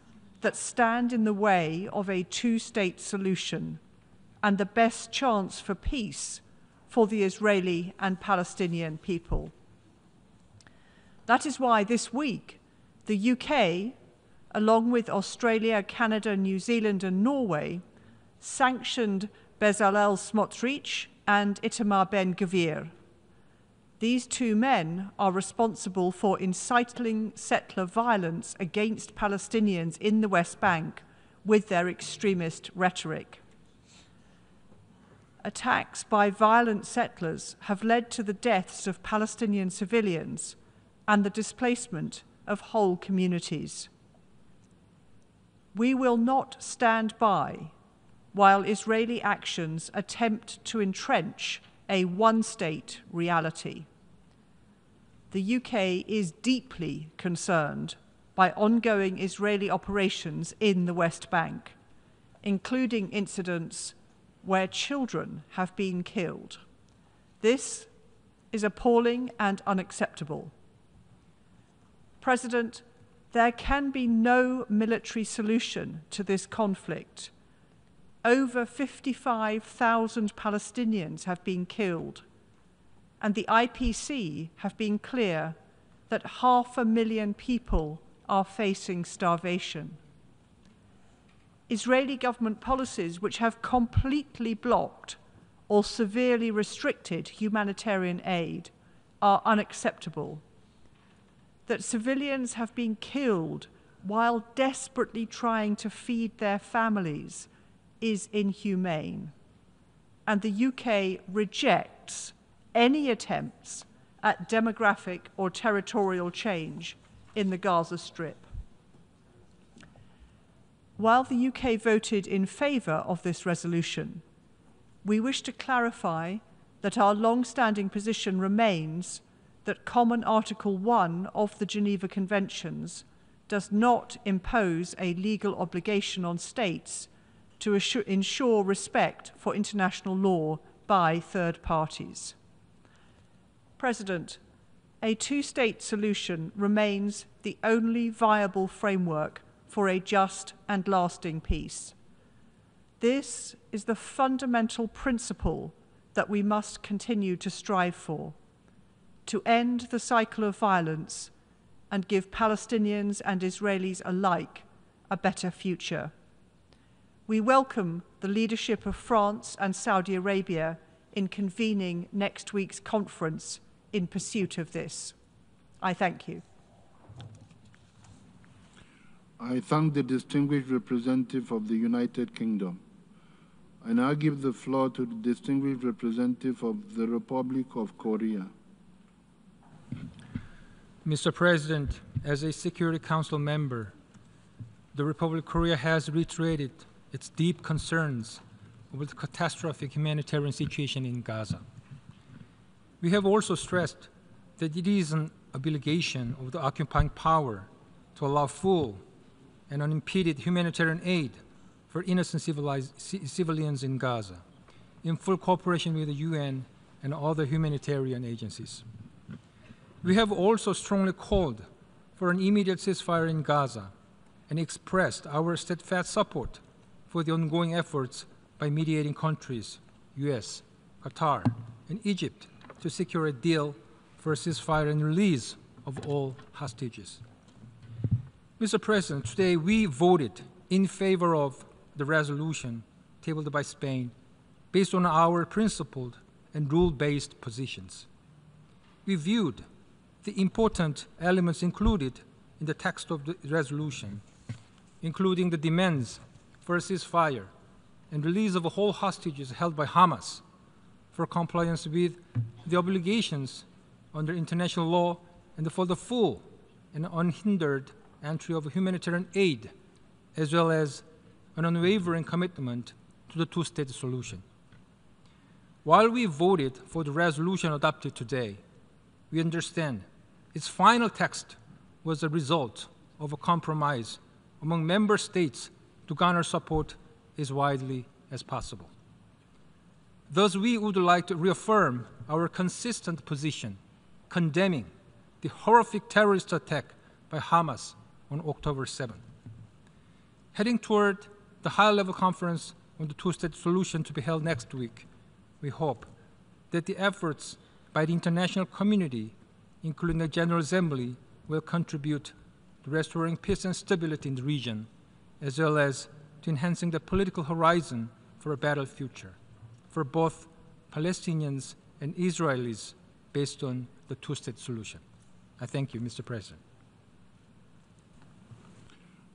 that stand in the way of a two-state solution and the best chance for peace for the Israeli and Palestinian people. That is why this week, the UK, along with Australia, Canada, New Zealand, and Norway, sanctioned Bezalel Smotrich and Itamar Ben-Gvir. These two men are responsible for inciting settler violence against Palestinians in the West Bank with their extremist rhetoric. Attacks by violent settlers have led to the deaths of Palestinian civilians and the displacement of whole communities. We will not stand by while Israeli actions attempt to entrench a one-state reality. The UK is deeply concerned by ongoing Israeli operations in the West Bank, including incidents where children have been killed. This is appalling and unacceptable. President, there can be no military solution to this conflict. Over 55,000 Palestinians have been killed, and the IPC have been clear that 500,000 people are facing starvation. Israeli government policies which have completely blocked or severely restricted humanitarian aid are unacceptable. That civilians have been killed while desperately trying to feed their families is inhumane, and the UK rejects any attempts at demographic or territorial change in the Gaza Strip. While the UK voted in favour of this resolution, we wish to clarify that our long-standing position remains that Common Article 1 of the Geneva Conventions does not impose a legal obligation on states to ensure respect for international law by third parties. President, a two-state solution remains the only viable framework for a just and lasting peace. This is the fundamental principle that we must continue to strive for, to end the cycle of violence and give Palestinians and Israelis alike a better future. We welcome the leadership of France and Saudi Arabia in convening next week's conference in pursuit of this. I thank you. I thank the distinguished representative of the United Kingdom. I now give the floor to the distinguished representative of the Republic of Korea. Mr. President, as a Security Council member, the Republic of Korea has reiterated its deep concerns over the catastrophic humanitarian situation in Gaza. We have also stressed that it is an obligation of the occupying power to allow full and unimpeded humanitarian aid for innocent civilians in Gaza, in full cooperation with the UN and other humanitarian agencies. We have also strongly called for an immediate ceasefire in Gaza and expressed our steadfast support for the ongoing efforts by mediating countries, US, Qatar, and Egypt to secure a deal for a ceasefire and release of all hostages. Mr. President, today we voted in favor of the resolution tabled by Spain based on our principled and rule-based positions. We viewed the important elements included in the text of the resolution, including the demands for a ceasefire and release of all hostages held by Hamas for compliance with the obligations under international law and for the full and unhindered entry of humanitarian aid, as well as an unwavering commitment to the two-state solution. While we voted for the resolution adopted today, we understand its final text was a result of a compromise among member states to garner support as widely as possible. Thus, we would like to reaffirm our consistent position condemning the horrific terrorist attack by Hamas on October 7. Heading toward the high-level conference on the two-state solution to be held next week, we hope that the efforts by the international community, including the General Assembly, will contribute to restoring peace and stability in the region, as well as to enhancing the political horizon for a better future for both Palestinians and Israelis based on the two-state solution. I thank you, Mr. President.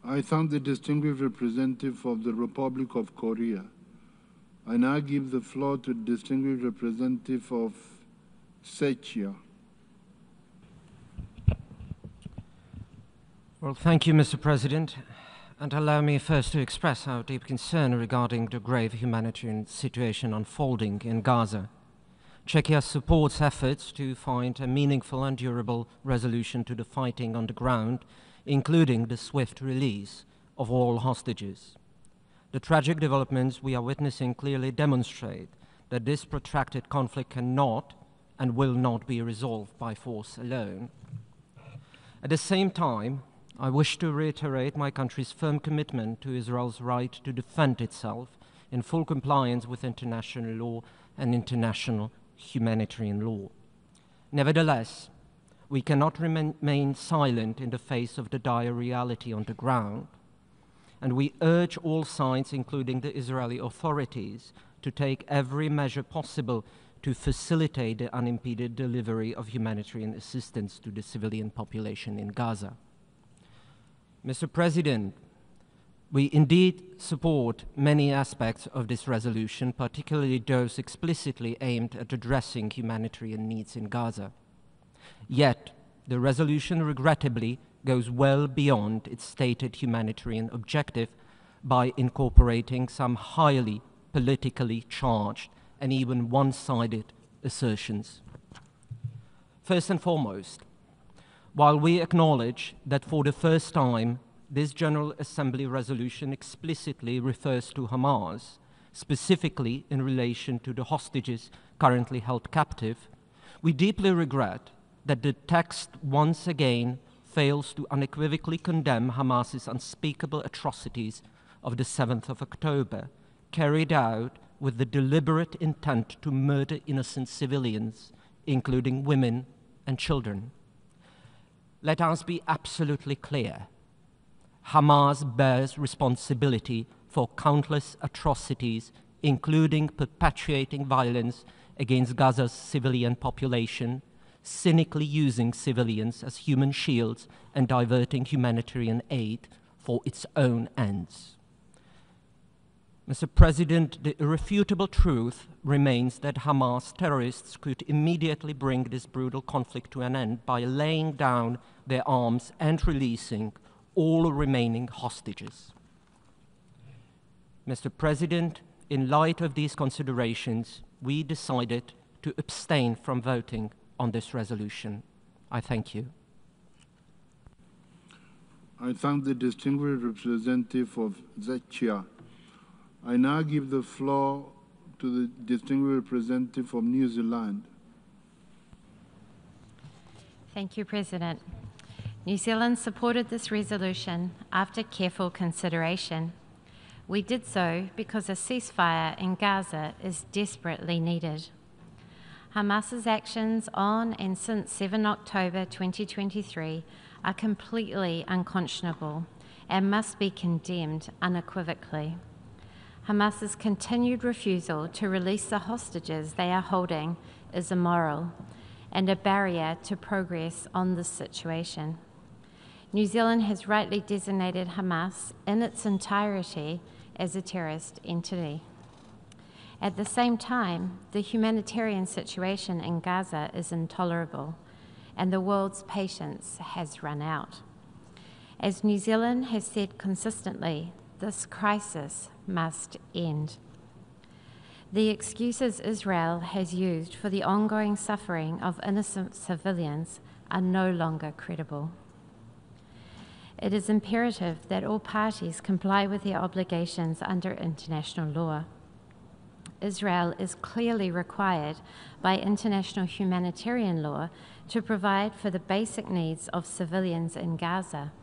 I thank the distinguished representative of the Republic of Korea. I now give the floor to the distinguished representative of Czechia. Well, thank you, Mr. President. And allow me first to express our deep concern regarding the grave humanitarian situation unfolding in Gaza. Czechia supports efforts to find a meaningful and durable resolution to the fighting on the ground, including the swift release of all hostages. The tragic developments we are witnessing clearly demonstrate that this protracted conflict cannot and will not be resolved by force alone. At the same time, I wish to reiterate my country's firm commitment to Israel's right to defend itself in full compliance with international law and international humanitarian law. Nevertheless, we cannot remain silent in the face of the dire reality on the ground, and we urge all sides, including the Israeli authorities, to take every measure possible to facilitate the unimpeded delivery of humanitarian assistance to the civilian population in Gaza. Mr. President, we indeed support many aspects of this resolution, particularly those explicitly aimed at addressing humanitarian needs in Gaza. Yet, the resolution regrettably goes well beyond its stated humanitarian objective by incorporating some highly politically charged and even one-sided assertions. First and foremost, while we acknowledge that for the first time this General Assembly resolution explicitly refers to Hamas, specifically in relation to the hostages currently held captive, we deeply regret that the text once again fails to unequivocally condemn Hamas's unspeakable atrocities of the 7th of October, carried out with the deliberate intent to murder innocent civilians, including women and children. Let us be absolutely clear. Hamas bears responsibility for countless atrocities, including perpetuating violence against Gaza's civilian population, cynically using civilians as human shields and diverting humanitarian aid for its own ends. Mr. President, the irrefutable truth remains that Hamas terrorists could immediately bring this brutal conflict to an end by laying down their arms and releasing all remaining hostages. Mr. President, in light of these considerations, we decided to abstain from voting on this resolution. I thank you. I thank the distinguished representative of Czechia. I now give the floor to the distinguished representative of New Zealand. Thank you, President. New Zealand supported this resolution after careful consideration. We did so because a ceasefire in Gaza is desperately needed. Hamas's actions on and since 7 October 2023 are completely unconscionable and must be condemned unequivocally. Hamas's continued refusal to release the hostages they are holding is immoral and a barrier to progress on this situation. New Zealand has rightly designated Hamas in its entirety as a terrorist entity. At the same time, the humanitarian situation in Gaza is intolerable, and the world's patience has run out. As New Zealand has said consistently, this crisis must end. The excuses Israel has used for the ongoing suffering of innocent civilians are no longer credible. It is imperative that all parties comply with their obligations under international law. Israel is clearly required by international humanitarian law to provide for the basic needs of civilians in Gaza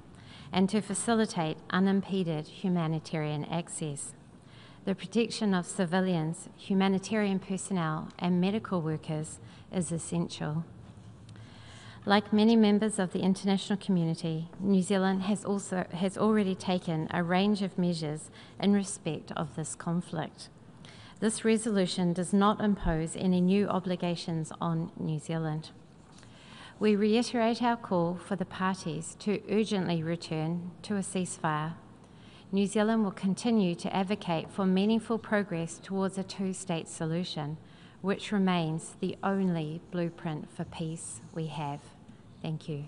and to facilitate unimpeded humanitarian access. The protection of civilians, humanitarian personnel, and medical workers is essential. Like many members of the international community, New Zealand has already taken a range of measures in respect of this conflict. This resolution does not impose any new obligations on New Zealand. We reiterate our call for the parties to urgently return to a ceasefire. New Zealand will continue to advocate for meaningful progress towards a two-state solution, which remains the only blueprint for peace we have. Thank you.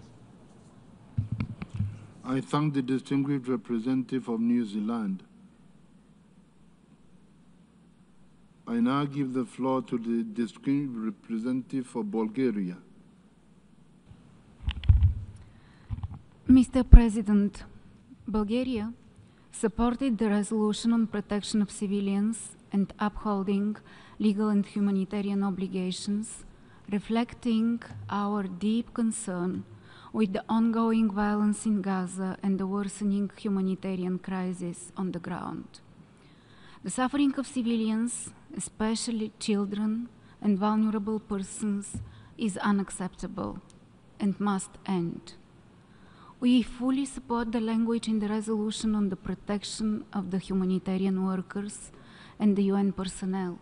I thank the distinguished representative of New Zealand. I now give the floor to the distinguished representative for Bulgaria. Mr. President, Bulgaria supported the resolution on protection of civilians and upholding legal and humanitarian obligations, reflecting our deep concern with the ongoing violence in Gaza and the worsening humanitarian crisis on the ground. The suffering of civilians, especially children and vulnerable persons, is unacceptable and must end. We fully support the language in the resolution on the protection of the humanitarian workers and the UN personnel.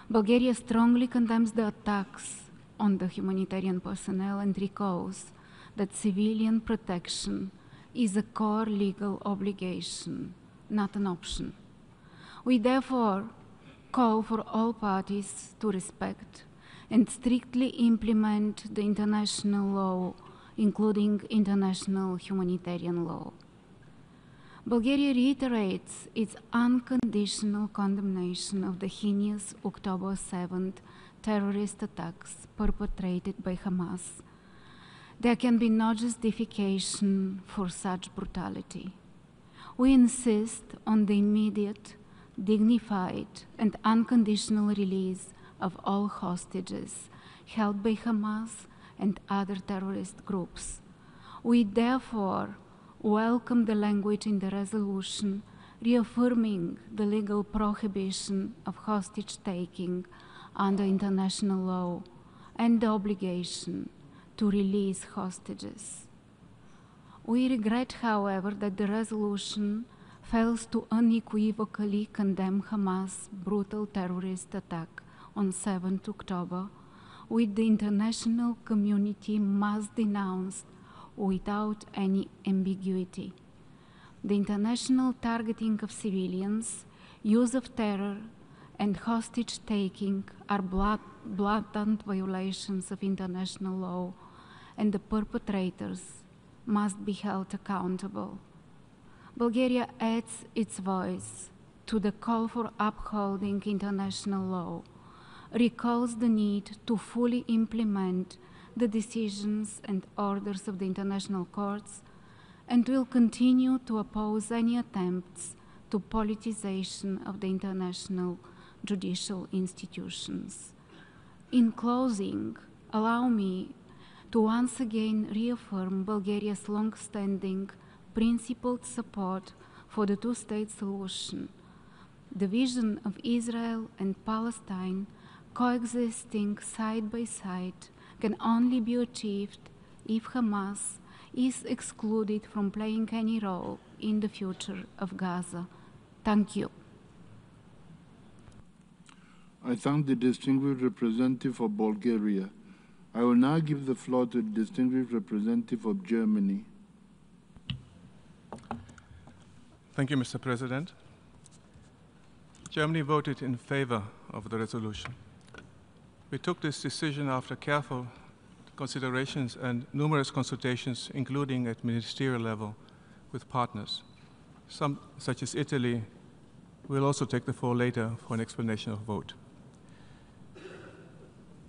Bulgaria strongly condemns the attacks on the humanitarian personnel and recalls that civilian protection is a core legal obligation, not an option. We therefore call for all parties to respect and strictly implement the international law, including international humanitarian law. Bulgaria reiterates its unconditional condemnation of the heinous October 7th terrorist attacks perpetrated by Hamas. There can be no justification for such brutality. We insist on the immediate, dignified, and unconditional release of all hostages held by Hamas and other terrorist groups. We therefore welcome the language in the resolution reaffirming the legal prohibition of hostage-taking under international law and the obligation to release hostages. We regret, however, that the resolution fails to unequivocally condemn Hamas' brutal terrorist attack on 7th October, which the international community must denounce without any ambiguity. The international targeting of civilians, use of terror, and hostage-taking are blatant violations of international law, and the perpetrators must be held accountable. Bulgaria adds its voice to the call for upholding international law, recalls the need to fully implement the decisions and orders of the international courts, and will continue to oppose any attempts to politicization of the international judicial institutions. In closing, allow me to once again reaffirm Bulgaria's long-standing, principled support for the two-state solution. The vision of Israel and Palestine coexisting side by side can only be achieved if Hamas is excluded from playing any role in the future of Gaza. Thank you. I thank the distinguished representative of Bulgaria. I will now give the floor to the distinguished representative of Germany. Thank you, Mr. President. Germany voted in favor of the resolution. We took this decision after careful considerations and numerous consultations, including at ministerial level with partners. Some, such as Italy, will also take the floor later for an explanation of vote.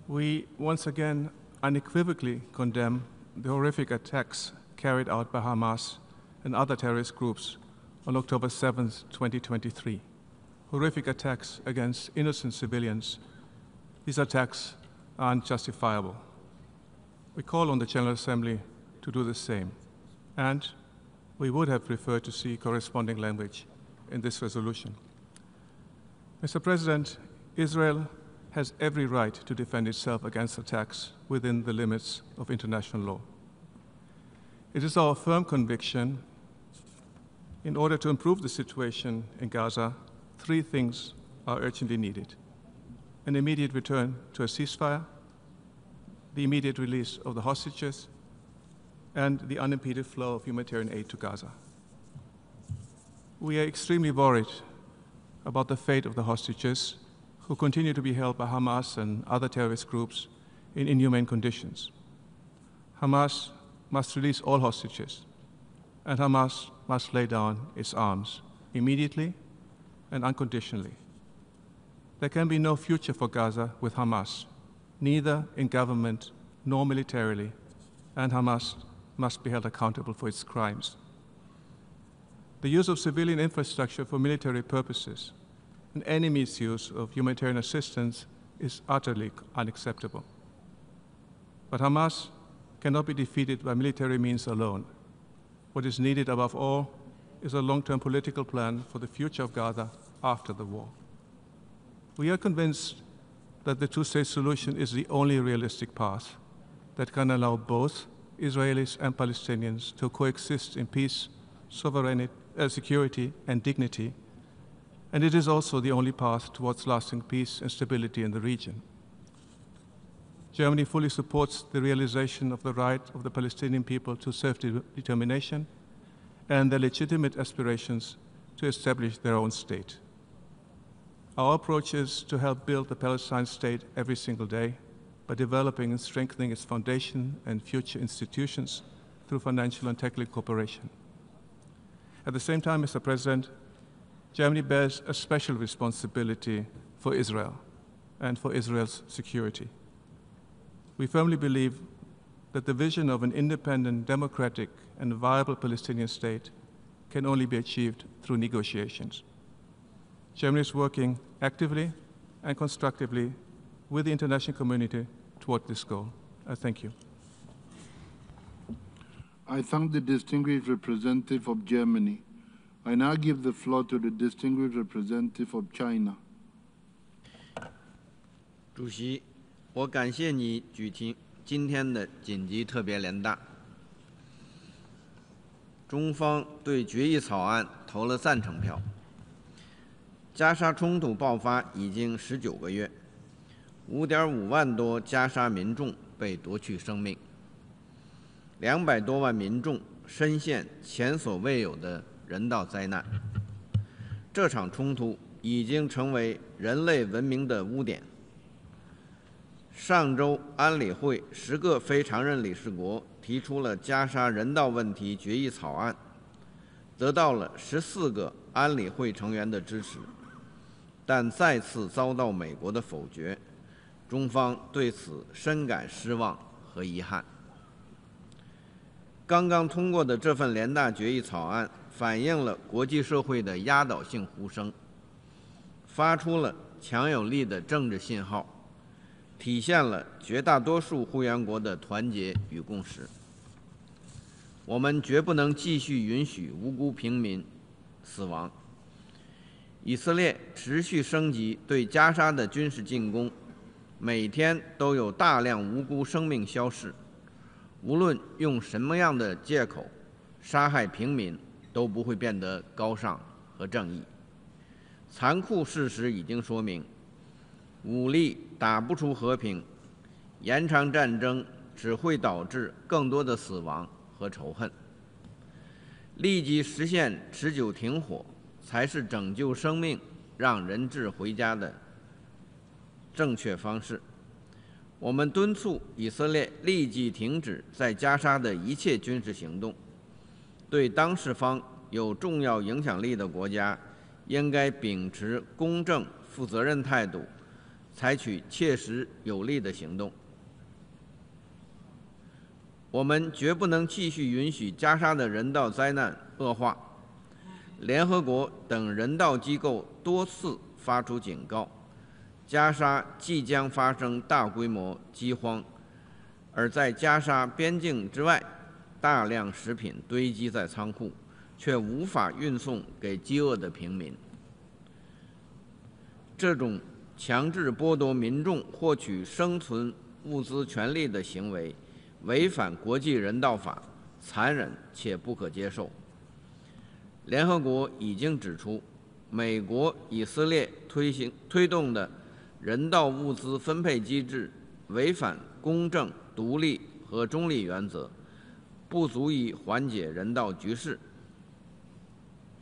We once again unequivocally condemn the horrific attacks carried out by Hamas and other terrorist groups on October 7, 2023. Horrific attacks against innocent civilians. These attacks are unjustifiable. We call on the General Assembly to do the same, and we would have preferred to see corresponding language in this resolution. Mr. President, Israel has every right to defend itself against attacks within the limits of international law. It is our firm conviction, in order to improve the situation in Gaza, three things are urgently needed: an immediate return to a ceasefire, the immediate release of the hostages, and the unimpeded flow of humanitarian aid to Gaza. We are extremely worried about the fate of the hostages who continue to be held by Hamas and other terrorist groups in inhumane conditions. Hamas must release all hostages, and Hamas must lay down its arms immediately and unconditionally. There can be no future for Gaza with Hamas, neither in government nor militarily, and Hamas must be held accountable for its crimes. The use of civilian infrastructure for military purposes and any misuse of humanitarian assistance is utterly unacceptable. But Hamas cannot be defeated by military means alone. What is needed above all is a long-term political plan for the future of Gaza after the war. We are convinced that the two-state solution is the only realistic path that can allow both Israelis and Palestinians to coexist in peace, sovereignty, security, and dignity, and it is also the only path towards lasting peace and stability in the region. Germany fully supports the realization of the right of the Palestinian people to self-determination and their legitimate aspirations to establish their own state. Our approach is to help build the Palestine state every single day by developing and strengthening its foundation and future institutions through financial and technical cooperation. At the same time, Mr. President, Germany bears a special responsibility for Israel and for Israel's security. We firmly believe that the vision of an independent, democratic, and viable Palestinian state can only be achieved through negotiations. Germany is working actively and constructively with the international community toward this goal. I thank you. I thank the distinguished representative of Germany. I now give the floor to the distinguished representative of China. 主席，我感谢你举行今天的紧急特别联大。中方对决议草案投了赞成票。加沙冲突爆发已经19个月，5.5万多加沙民众被夺去生命，200多万民众深陷前所未有的人道灾难。这场冲突已经成为人类文明的污点。上周，安理会10个非常任理事国提出了加沙人道问题决议草案，得到了14个安理会成员的支持，但再次遭到美国的否决。中方对此深感失望和遗憾。刚刚通过的这份联大决议草案反映了国际社会的压倒性呼声，发出了强有力的政治信号，体现了绝大多数会员国的团结与共识。我们绝不能继续允许无辜平民死亡。以色列持续升级对加沙的军事进攻，每天都有大量无辜生命消逝。无论用什么样的借口杀害平民，都不会变得高尚和正义。残酷事实已经说明，武力打不出和平，延长战争只会导致更多的死亡和仇恨。立即实现持久停火，才是拯救生命、让人质回家的正确方式。我们敦促以色列立即停止在加沙的一切军事行动，对当事方有重要影响力的国家，应该秉持公正、负责任态度，采取切实有力的行动。我们绝不能继续允许加沙的人道灾难恶化。联合国等人道机构多次发出警告，加沙即将发生大规模饥荒，而在加沙边境之外，大量食品堆积在仓库，却无法运送给饥饿的平民。这种强制剥夺民众获取生存物资权利的行为，违反国际人道法，残忍且不可接受。联合国已经指出，美国、以色列推动的人道物资分配机制违反公正、独立和中立原则，不足以缓解人道局势，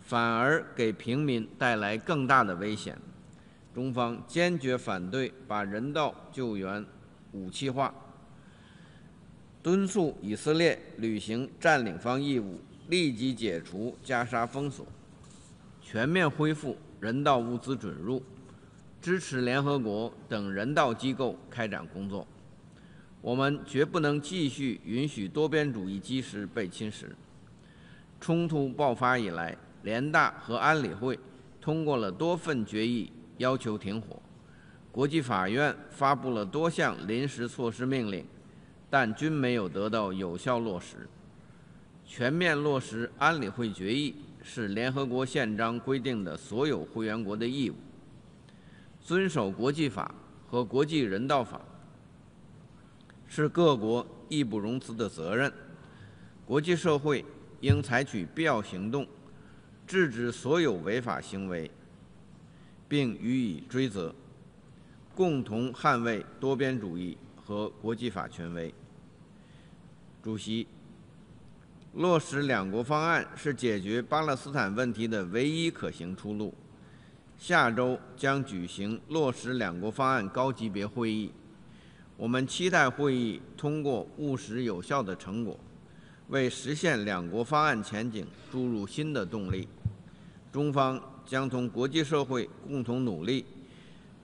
反而给平民带来更大的危险。中方坚决反对把人道救援武器化，敦促以色列履行占领方义务，立即解除加沙封锁，全面恢复人道物资准入，支持联合国等人道机构开展工作。我们绝不能继续允许多边主义基石被侵蚀。冲突爆发以来，联大和安理会通过了多份决议，要求停火。国际法院发布了多项临时措施命令，但均没有得到有效落实。全面落实安理会决议是联合国宪章规定的所有会员国的义务。遵守国际法和国际人道法是各国义不容辞的责任。国际社会应采取必要行动，制止所有违法行为，并予以追责，共同捍卫多边主义和国际法权威。主席，落实两国方案是解决巴勒斯坦问题的唯一可行出路。下周将举行落实两国方案高级别会议，我们期待会议通过务实有效的成果，为实现两国方案前景注入新的动力。中方将同国际社会共同努力，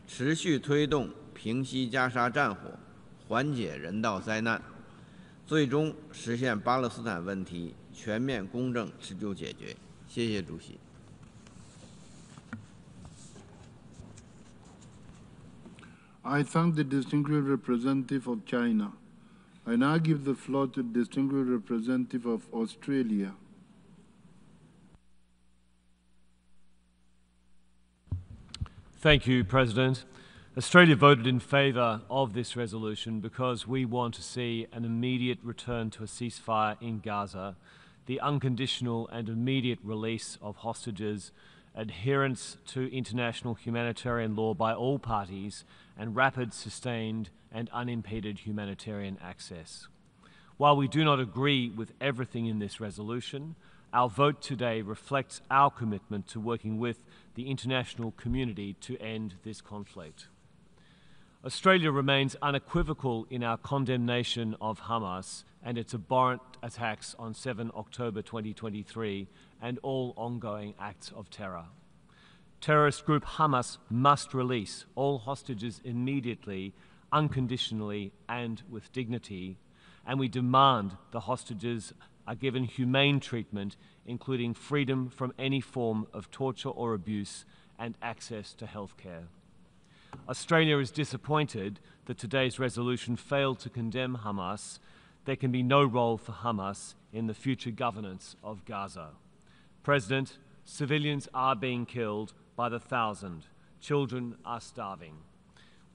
持续推动平息加沙战火，缓解人道灾难，最终实现巴勒斯坦问题全面、公正、持久解决。谢谢主席。I thank the distinguished representative of China. I now give the floor to the distinguished representative of Australia. Thank you, President. Australia voted in favour of this resolution because we want to see an immediate return to a ceasefire in Gaza, the unconditional and immediate release of hostages, adherence to international humanitarian law by all parties, and rapid, sustained and unimpeded humanitarian access. While we do not agree with everything in this resolution, our vote today reflects our commitment to working with the international community to end this conflict. Australia remains unequivocal in our condemnation of Hamas and its abhorrent attacks on 7 October 2023 and all ongoing acts of terror. Terrorist group Hamas must release all hostages immediately, unconditionally and with dignity, and we demand the hostages are given humane treatment, including freedom from any form of torture or abuse and access to health care. Australia is disappointed that today's resolution failed to condemn Hamas. There can be no role for Hamas in the future governance of Gaza. President, civilians are being killed by the thousand. Children are starving.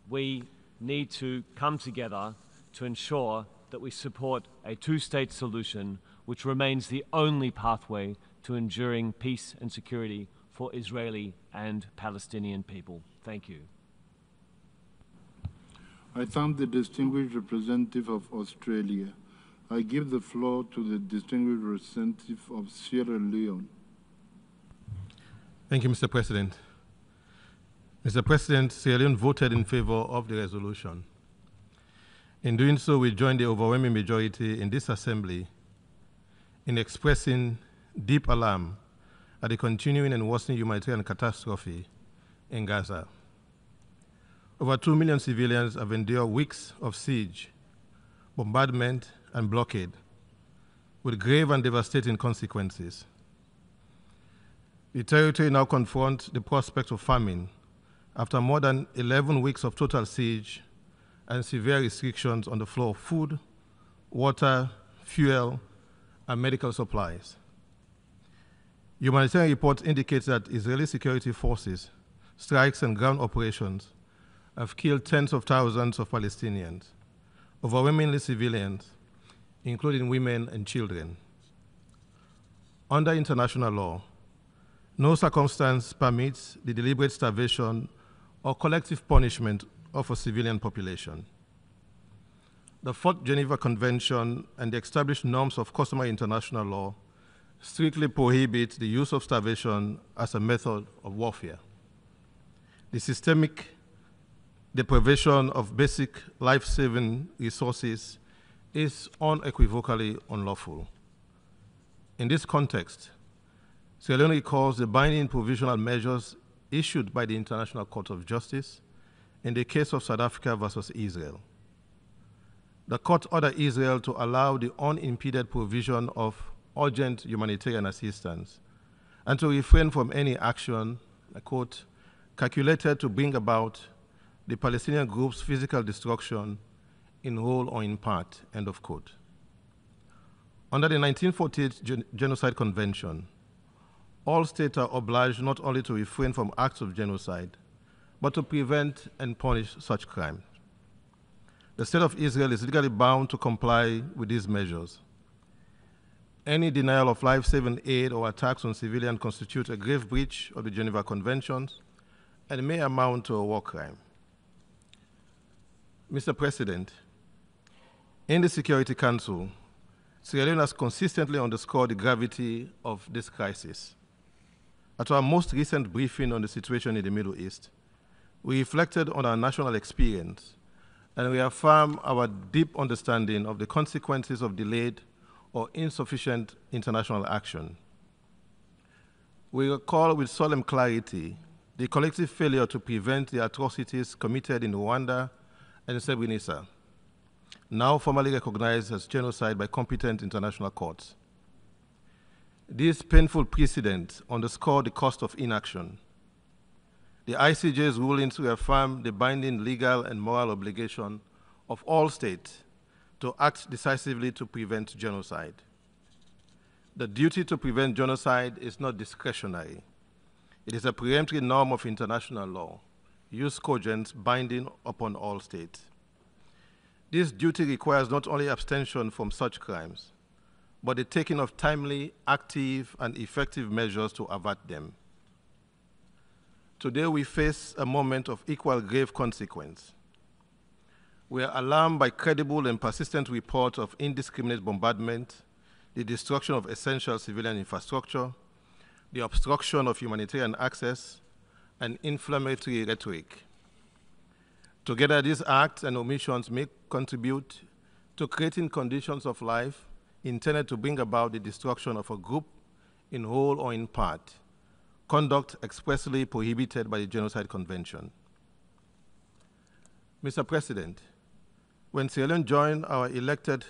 We need to come together to ensure that we support a two-state solution which remains the only pathway to enduring peace and security for Israeli and Palestinian people. Thank you. I thank the distinguished representative of Australia. I give the floor to the distinguished representative of Sierra Leone. Thank you, Mr. President. Mr. President, Sierra Leone voted in favor of the resolution. In doing so, we join the overwhelming majority in this assembly in expressing deep alarm at the continuing and worsening humanitarian catastrophe in Gaza. Over 2 million civilians have endured weeks of siege, bombardment, and blockade, with grave and devastating consequences. The territory now confronts the prospect of famine after more than 11 weeks of total siege and severe restrictions on the flow of food, water, fuel, and medical supplies. Humanitarian reports indicate that Israeli security forces, strikes, and ground operations have killed tens of thousands of Palestinians, overwhelmingly civilians, including women and children. Under international law, no circumstance permits the deliberate starvation or collective punishment of a civilian population. The Fourth Geneva Convention and the established norms of customary international law strictly prohibit the use of starvation as a method of warfare. The systemic deprivation of basic life-saving resources is unequivocally unlawful. In this context, Sierra Leone recalls the binding provisional measures issued by the International Court of Justice in the case of South Africa versus Israel. The court ordered Israel to allow the unimpeded provision of urgent humanitarian assistance and to refrain from any action, I quote, calculated to bring about the Palestinian group's physical destruction in whole or in part, end of quote. Under the 1948 Genocide Convention, all states are obliged not only to refrain from acts of genocide, but to prevent and punish such crimes. The State of Israel is legally bound to comply with these measures. Any denial of life-saving aid or attacks on civilians constitute a grave breach of the Geneva Conventions and may amount to a war crime. Mr. President, in the Security Council, Sierra Leone has consistently underscored the gravity of this crisis. At our most recent briefing on the situation in the Middle East, we reflected on our national experience and reaffirmed our deep understanding of the consequences of delayed or insufficient international action. We recall with solemn clarity the collective failure to prevent the atrocities committed in Rwanda and Srebrenica, now formally recognized as genocide by competent international courts. These painful precedents underscore the cost of inaction. The ICJ's rulings reaffirm the binding legal and moral obligation of all states to act decisively to prevent genocide. The duty to prevent genocide is not discretionary. It is a preemptory norm of international law, jus cogens, binding upon all states. This duty requires not only abstention from such crimes, but the taking of timely, active, and effective measures to avert them. Today we face a moment of equal grave consequence. We are alarmed by credible and persistent reports of indiscriminate bombardment, the destruction of essential civilian infrastructure, the obstruction of humanitarian access, and inflammatory rhetoric. Together, these acts and omissions may contribute to creating conditions of life intended to bring about the destruction of a group in whole or in part, conduct expressly prohibited by the Genocide Convention. Mr. President, when Sierra Leone joined our elected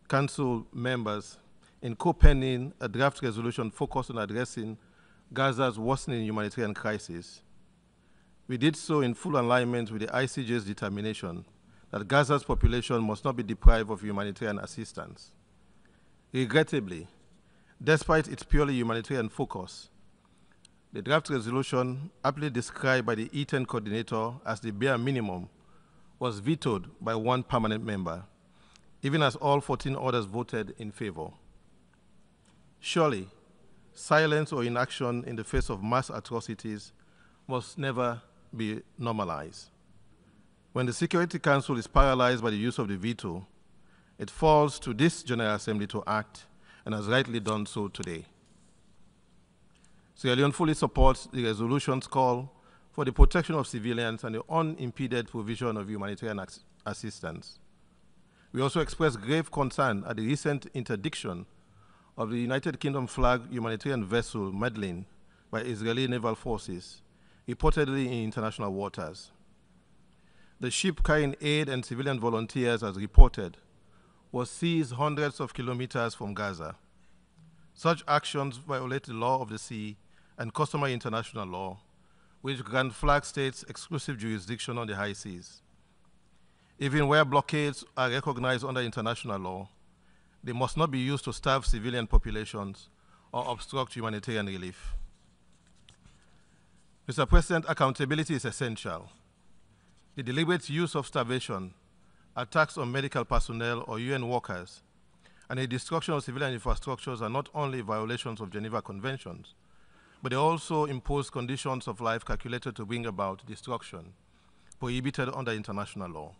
council members in co-penning a draft resolution focused on addressing Gaza's worsening humanitarian crisis, We did so in full alignment with the ICJ's determination that Gaza's population must not be deprived of humanitarian assistance. Regrettably, despite its purely humanitarian focus, the draft resolution, aptly described by the E10 coordinator as the bare minimum, was vetoed by one permanent member, even as all 14 others voted in favor. Surely, silence or inaction in the face of mass atrocities must never be normalized. When the Security Council is paralyzed by the use of the veto, it falls to this General Assembly to act, and has rightly done so today. Sierra Leone fully supports the resolution's call for the protection of civilians and the unimpeded provision of humanitarian assistance. We also express grave concern at the recent interdiction of the United Kingdom flagged humanitarian vessel Medlin by Israeli naval forces, reportedly in international waters. The ship carrying aid and civilian volunteers, as reported, was seized hundreds of kilometers from Gaza. Such actions violate the law of the sea and customary international law, which grant flag states exclusive jurisdiction on the high seas. Even where blockades are recognized under international law, they must not be used to starve civilian populations or obstruct humanitarian relief. Mr. President, accountability is essential. The deliberate use of starvation, attacks on medical personnel or UN workers, and the destruction of civilian infrastructures are not only violations of Geneva Conventions, but they also impose conditions of life calculated to bring about destruction, prohibited under international law.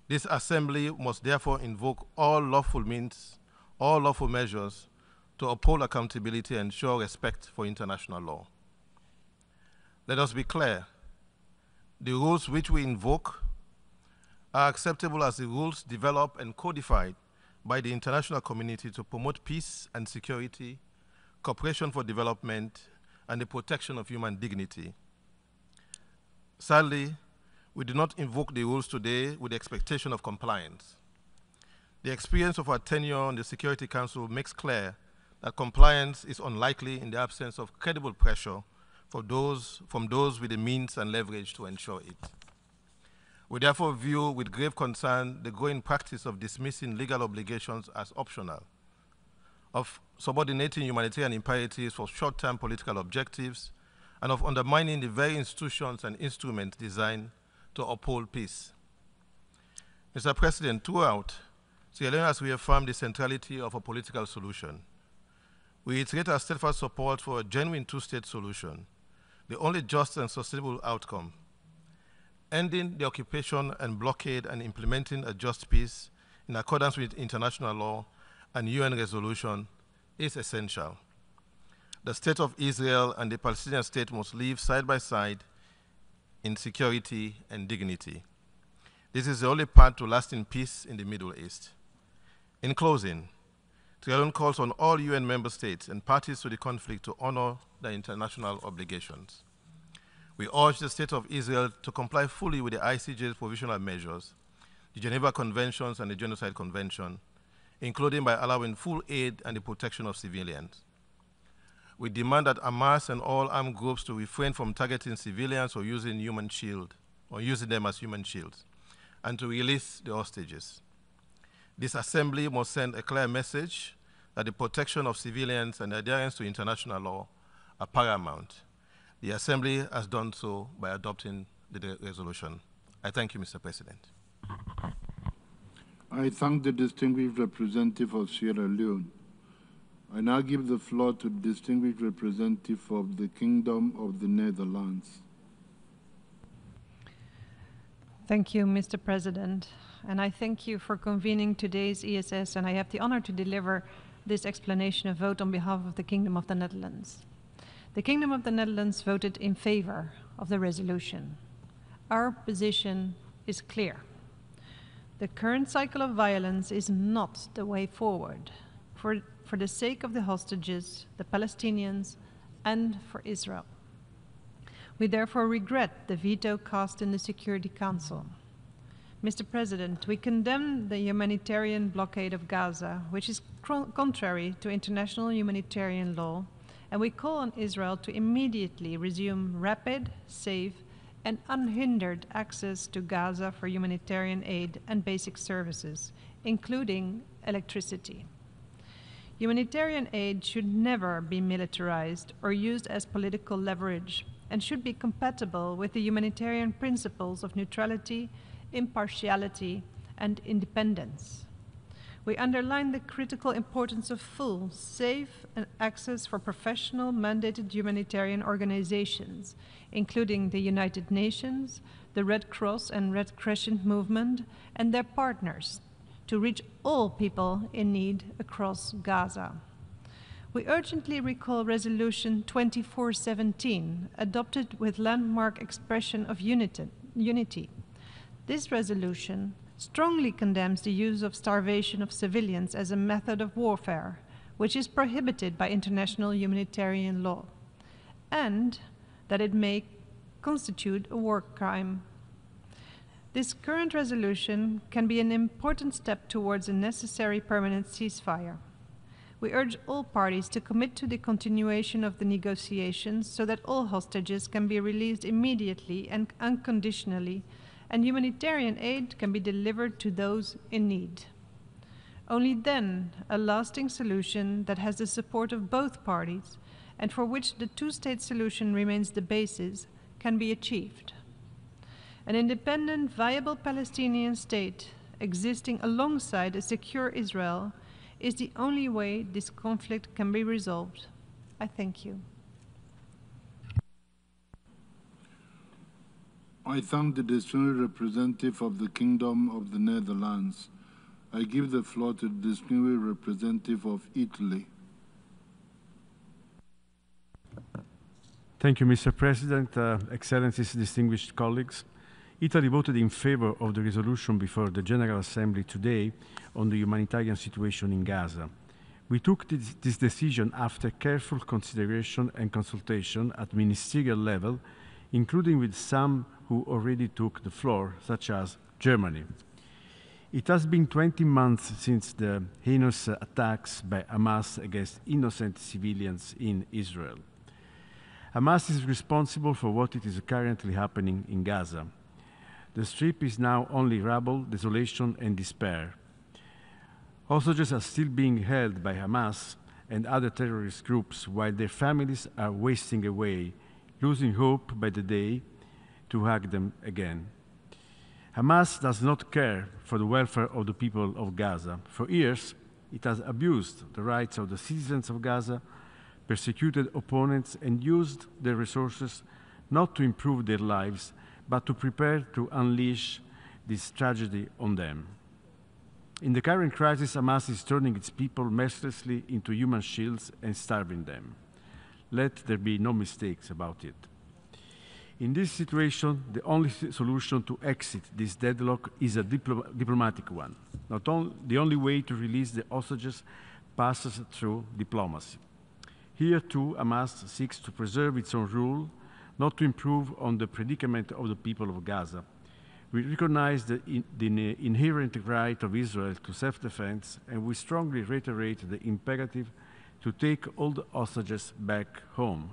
This Assembly must therefore invoke all lawful means, all lawful measures to uphold accountability and ensure respect for international law. Let us be clear, the rules which we invoke are acceptable as the rules developed and codified by the international community to promote peace and security, cooperation for development, and the protection of human dignity. Sadly, we do not invoke the rules today with the expectation of compliance. The experience of our tenure on the Security Council makes clear that compliance is unlikely in the absence of credible pressure from those with the means and leverage to ensure it. We therefore view with grave concern the growing practice of dismissing legal obligations as optional, of subordinating humanitarian imperatives for short-term political objectives, and of undermining the very institutions and instruments designed to uphold peace. Mr. President, throughout, Sierra Leone has reaffirmed the centrality of a political solution. We reiterate our steadfast support for a genuine two-state solution, the only just and sustainable outcome. Ending the occupation and blockade and implementing a just peace in accordance with international law and UN resolution is essential. The state of Israel and the Palestinian state must live side by side in security and dignity. This is the only path to lasting peace in the Middle East. In closing, Sierra Leone calls on all UN member states and parties to the conflict to honor their international obligations. We urge the State of Israel to comply fully with the ICJ's provisional measures, the Geneva Conventions and the Genocide Convention, including by allowing full aid and the protection of civilians. We demand that Hamas and all armed groups to refrain from targeting civilians or using them as human shields, and to release the hostages. This Assembly must send a clear message that the protection of civilians and adherence to international law are paramount. The Assembly has done so by adopting the resolution. I thank you, Mr. President. I thank the distinguished representative of Sierra Leone. I now give the floor to the distinguished representative of the Kingdom of the Netherlands. Thank you, Mr. President. And I thank you for convening today's ESS, and I have the honor to deliver this explanation of vote on behalf of the Kingdom of the Netherlands. The Kingdom of the Netherlands voted in favor of the resolution. Our position is clear. The current cycle of violence is not the way forward for the sake of the hostages, the Palestinians, and for Israel. We therefore regret the veto cast in the Security Council. Mr. President, we condemn the humanitarian blockade of Gaza, which is contrary to international humanitarian law, and we call on Israel to immediately resume rapid, safe, and unhindered access to Gaza for humanitarian aid and basic services, including electricity. Humanitarian aid should never be militarized or used as political leverage and should be compatible with the humanitarian principles of neutrality, impartiality, and independence. We underline the critical importance of full, safe access for professional mandated humanitarian organizations, including the United Nations, the Red Cross and Red Crescent Movement, and their partners, to reach all people in need across Gaza. We urgently recall Resolution 2417, adopted with landmark expression of unity. This resolution strongly condemns the use of starvation of civilians as a method of warfare, which is prohibited by international humanitarian law, and that it may constitute a war crime. This current resolution can be an important step towards a necessary permanent ceasefire. We urge all parties to commit to the continuation of the negotiations so that all hostages can be released immediately and unconditionally, and humanitarian aid can be delivered to those in need. Only then a lasting solution that has the support of both parties and for which the two-state solution remains the basis can be achieved. An independent, viable Palestinian state existing alongside a secure Israel is the only way this conflict can be resolved. I thank you. I thank the distinguished representative of the Kingdom of the Netherlands. I give the floor to the distinguished representative of Italy. Thank you, Mr. President, Excellencies, distinguished colleagues. Italy voted in favor of the resolution before the General Assembly today on the humanitarian situation in Gaza. We took this decision after careful consideration and consultation at ministerial level, including with some who already took the floor, such as Germany. It has been 20 months since the heinous attacks by Hamas against innocent civilians in Israel. Hamas is responsible for what is currently happening in Gaza. The Strip is now only rubble, desolation, and despair. Hostages are still being held by Hamas and other terrorist groups while their families are wasting away, losing hope by the day to hug them again. Hamas does not care for the welfare of the people of Gaza. For years, it has abused the rights of the citizens of Gaza, persecuted opponents, and used their resources not to improve their lives, but to prepare to unleash this tragedy on them. In the current crisis, Hamas is turning its people mercilessly into human shields and starving them. Let there be no mistakes about it. In this situation, the only solution to exit this deadlock is a diplomatic one. The only way to release the hostages passes through diplomacy. Here, too, Hamas seeks to preserve its own rule, not to improve on the predicament of the people of Gaza. We recognize the inherent right of Israel to self-defense, and we strongly reiterate the imperative to take all the hostages back home.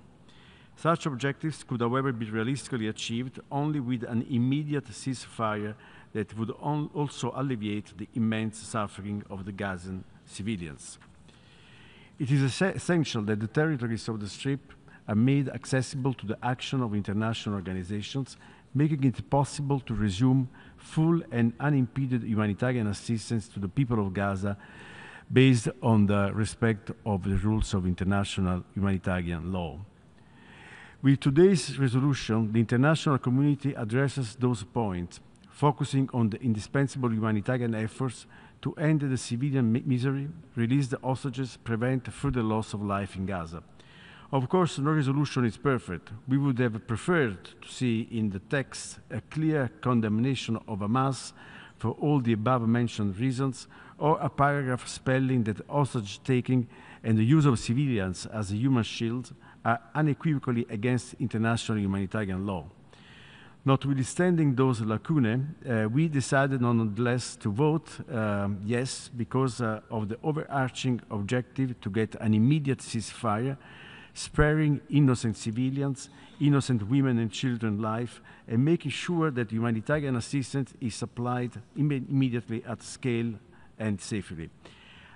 Such objectives could, however, be realistically achieved only with an immediate ceasefire that would also alleviate the immense suffering of the Gazan civilians. It is essential that the territories of the Strip are made accessible to the action of international organizations, making it possible to resume full and unimpeded humanitarian assistance to the people of Gaza based on the respect of the rules of international humanitarian law. With today's resolution, the international community addresses those points, focusing on the indispensable humanitarian efforts to end the civilian misery, release the hostages, prevent further loss of life in Gaza. Of course, no resolution is perfect. We would have preferred to see in the text a clear condemnation of Hamas for all the above-mentioned reasons, or a paragraph spelling that hostage-taking and the use of civilians as a human shield are unequivocally against international humanitarian law. Notwithstanding those lacunae, we decided nonetheless to vote yes because of the overarching objective to get an immediate ceasefire, sparing innocent civilians, innocent women and children life, and making sure that humanitarian assistance is supplied immediately at scale and safely.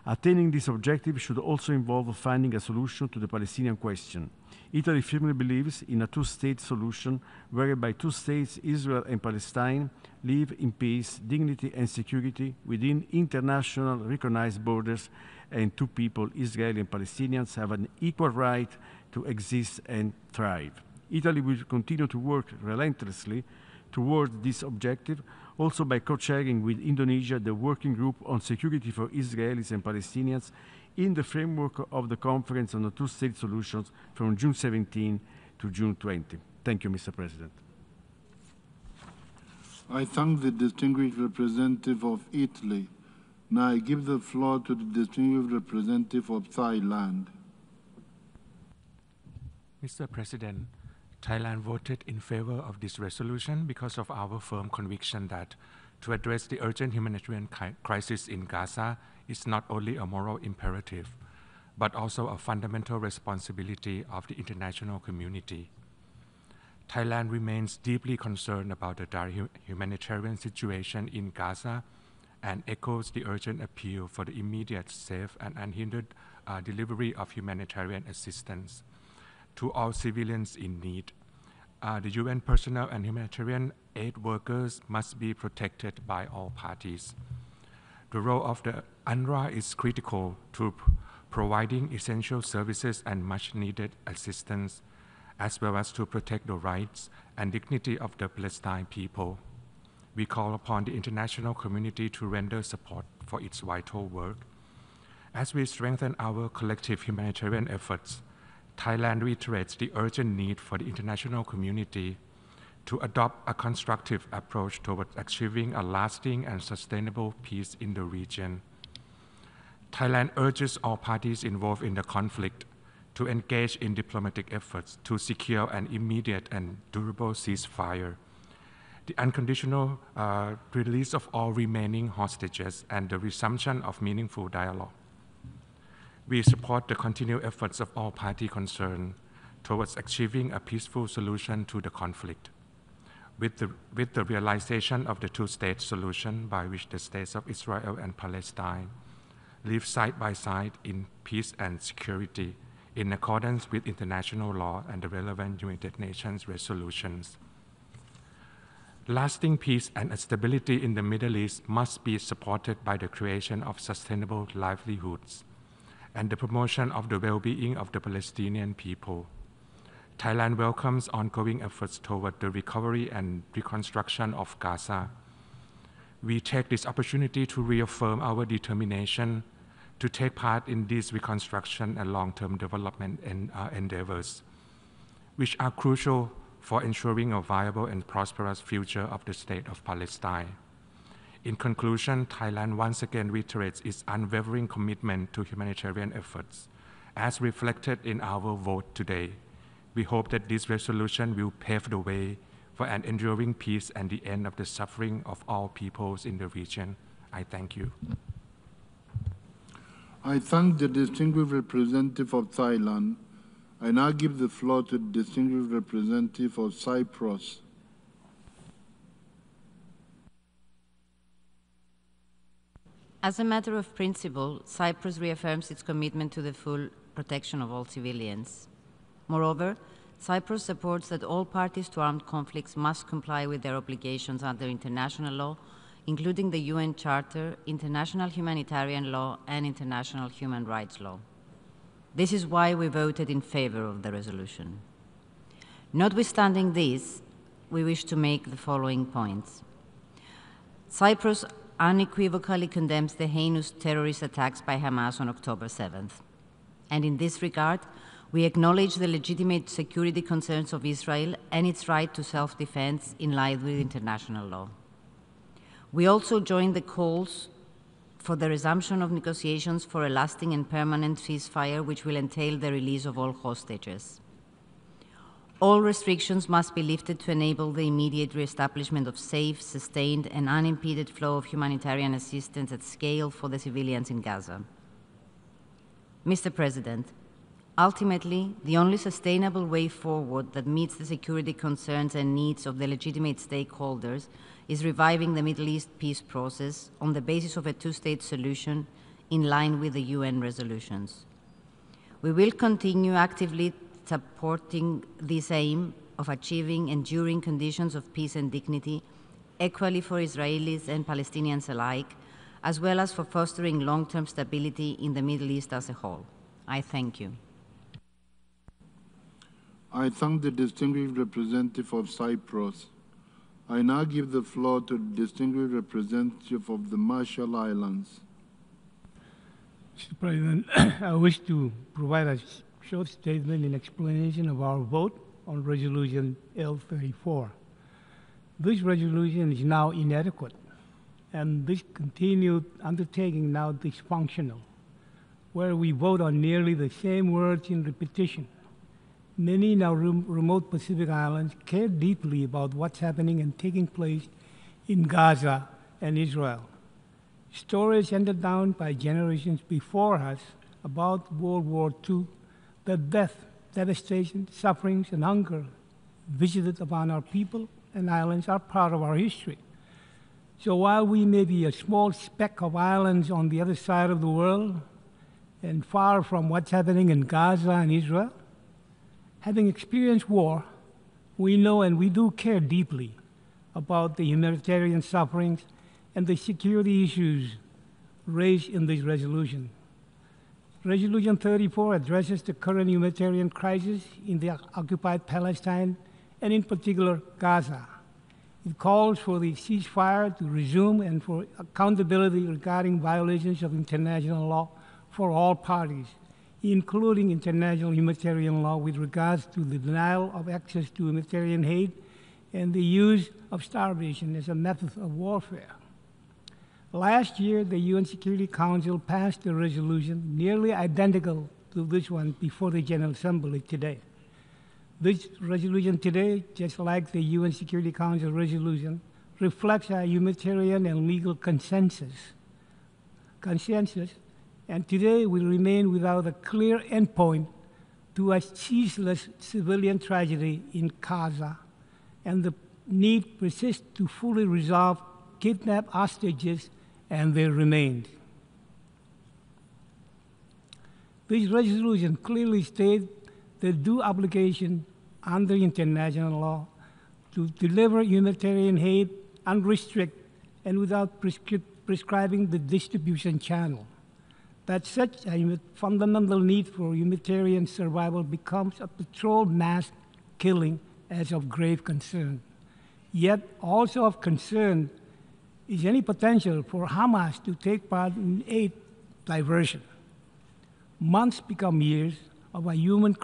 Attaining this objective should also involve finding a solution to the Palestinian question. Italy firmly believes in a two-state solution whereby two states, Israel and Palestine, live in peace, dignity and security within international recognized borders, and two people, Israeli and Palestinians, have an equal right to exist and thrive. Italy will continue to work relentlessly toward this objective, also by co-chairing with Indonesia the Working Group on Security for Israelis and Palestinians in the framework of the Conference on the Two-State Solutions from June 17 to June 20. Thank you, Mr. President. I thank the distinguished representative of Italy. Now I give the floor to the distinguished representative of Thailand. Mr. President, Thailand voted in favor of this resolution because of our firm conviction that to address the urgent humanitarian crisis in Gaza is not only a moral imperative, but also a fundamental responsibility of the international community. Thailand remains deeply concerned about the dire humanitarian situation in Gaza and echoes the urgent appeal for the immediate, safe, and unhindered delivery of humanitarian assistance to all civilians in need. The UN personnel and humanitarian aid workers must be protected by all parties. The role of the UNRWA is critical to providing essential services and much-needed assistance, as well as to protect the rights and dignity of the Palestinian people. We call upon the international community to render support for its vital work. As we strengthen our collective humanitarian efforts, Thailand reiterates the urgent need for the international community to adopt a constructive approach towards achieving a lasting and sustainable peace in the region. Thailand urges all parties involved in the conflict to engage in diplomatic efforts to secure an immediate and durable ceasefire, the unconditional release of all remaining hostages, and the resumption of meaningful dialogue. We support the continued efforts of all parties concerned towards achieving a peaceful solution to the conflict, with the realization of the two-state solution by which the states of Israel and Palestine live side by side in peace and security in accordance with international law and the relevant United Nations resolutions. Lasting peace and stability in the Middle East must be supported by the creation of sustainable livelihoods and the promotion of the well-being of the Palestinian people. Thailand welcomes ongoing efforts toward the recovery and reconstruction of Gaza. We take this opportunity to reaffirm our determination to take part in these reconstruction and long-term development endeavors, which are crucial for ensuring a viable and prosperous future of the State of Palestine. In conclusion, Thailand once again reiterates its unwavering commitment to humanitarian efforts, as reflected in our vote today. We hope that this resolution will pave the way for an enduring peace and the end of the suffering of all peoples in the region. I thank you. I thank the distinguished representative of Thailand. I now give the floor to the distinguished representative of Cyprus. As a matter of principle, Cyprus reaffirms its commitment to the full protection of all civilians. Moreover, Cyprus supports that all parties to armed conflicts must comply with their obligations under international law, including the UN Charter, international humanitarian law, and international human rights law. This is why we voted in favor of the resolution. Notwithstanding this, we wish to make the following points. Cyprus unequivocally condemns the heinous terrorist attacks by Hamas on October 7th. And in this regard, we acknowledge the legitimate security concerns of Israel and its right to self-defense in line with international law. We also join the calls for the resumption of negotiations for a lasting and permanent ceasefire, which will entail the release of all hostages. All restrictions must be lifted to enable the immediate reestablishment of safe, sustained, and unimpeded flow of humanitarian assistance at scale for the civilians in Gaza. Mr. President, Ultimately, the only sustainable way forward that meets the security concerns and needs of the legitimate stakeholders is reviving the Middle East peace process on the basis of a two-state solution in line with the UN resolutions. We will continue actively supporting this aim of achieving enduring conditions of peace and dignity, equally for Israelis and Palestinians alike, as well as for fostering long-term stability in the Middle East as a whole. I thank you. I thank the distinguished representative of Cyprus. I now give the floor to the distinguished representative of the Marshall Islands. Mr. President, I wish to provide a short statement in explanation of our vote on Resolution L34. This resolution is now inadequate, and this continued undertaking now dysfunctional, where we vote on nearly the same words in repetition. Many in our remote Pacific Islands care deeply about what's happening and taking place in Gaza and Israel. Stories handed down by generations before us about World War II, the death, devastation, sufferings, and hunger visited upon our people and islands are part of our history. So while we may be a small speck of islands on the other side of the world and far from what's happening in Gaza and Israel, having experienced war, we know and we do care deeply about the humanitarian sufferings and the security issues raised in this resolution. Resolution 34 addresses the current humanitarian crisis in the occupied Palestine and in particular Gaza. It calls for the ceasefire to resume and for accountability regarding violations of international law for all parties, including international humanitarian law with regards to the denial of access to humanitarian aid and the use of starvation as a method of warfare. Last year, the UN Security Council passed a resolution nearly identical to this one before the General Assembly today. This resolution today, just like the UN Security Council resolution, reflects our humanitarian and legal consensus. And today we remain without a clear endpoint to a ceaseless civilian tragedy in Gaza, and the need persists to fully resolve kidnapped hostages and their remains. This resolution clearly states the due obligation under international law to deliver humanitarian aid unrestricted and without prescribing the distribution channel. That such a fundamental need for humanitarian survival becomes a patrol mass killing as of grave concern. Yet also of concern is any potential for Hamas to take part in aid diversion. Months become years of a human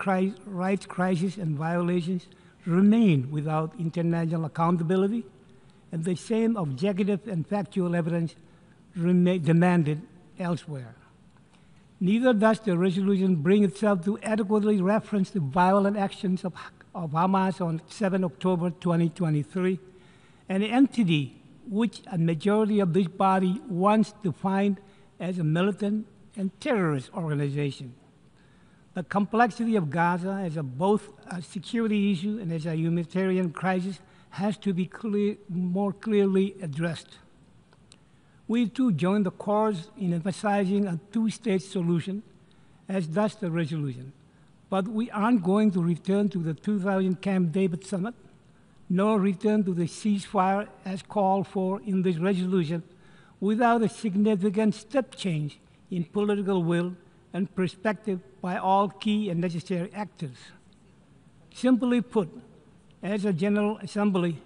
rights crisis and violations remain without international accountability, and the same objective and factual evidence demanded elsewhere. Neither does the resolution bring itself to adequately reference the violent actions of Hamas on 7 October 2023, an entity which a majority of this body once defined as a militant and terrorist organization. The complexity of Gaza as both a security issue and as a humanitarian crisis has to be more clearly addressed. We too join the cause in emphasizing a two-state solution, as does the resolution. But we aren't going to return to the 2000 Camp David summit, nor return to the ceasefire as called for in this resolution without a significant step change in political will and perspective by all key and necessary actors. Simply put, as a General Assembly,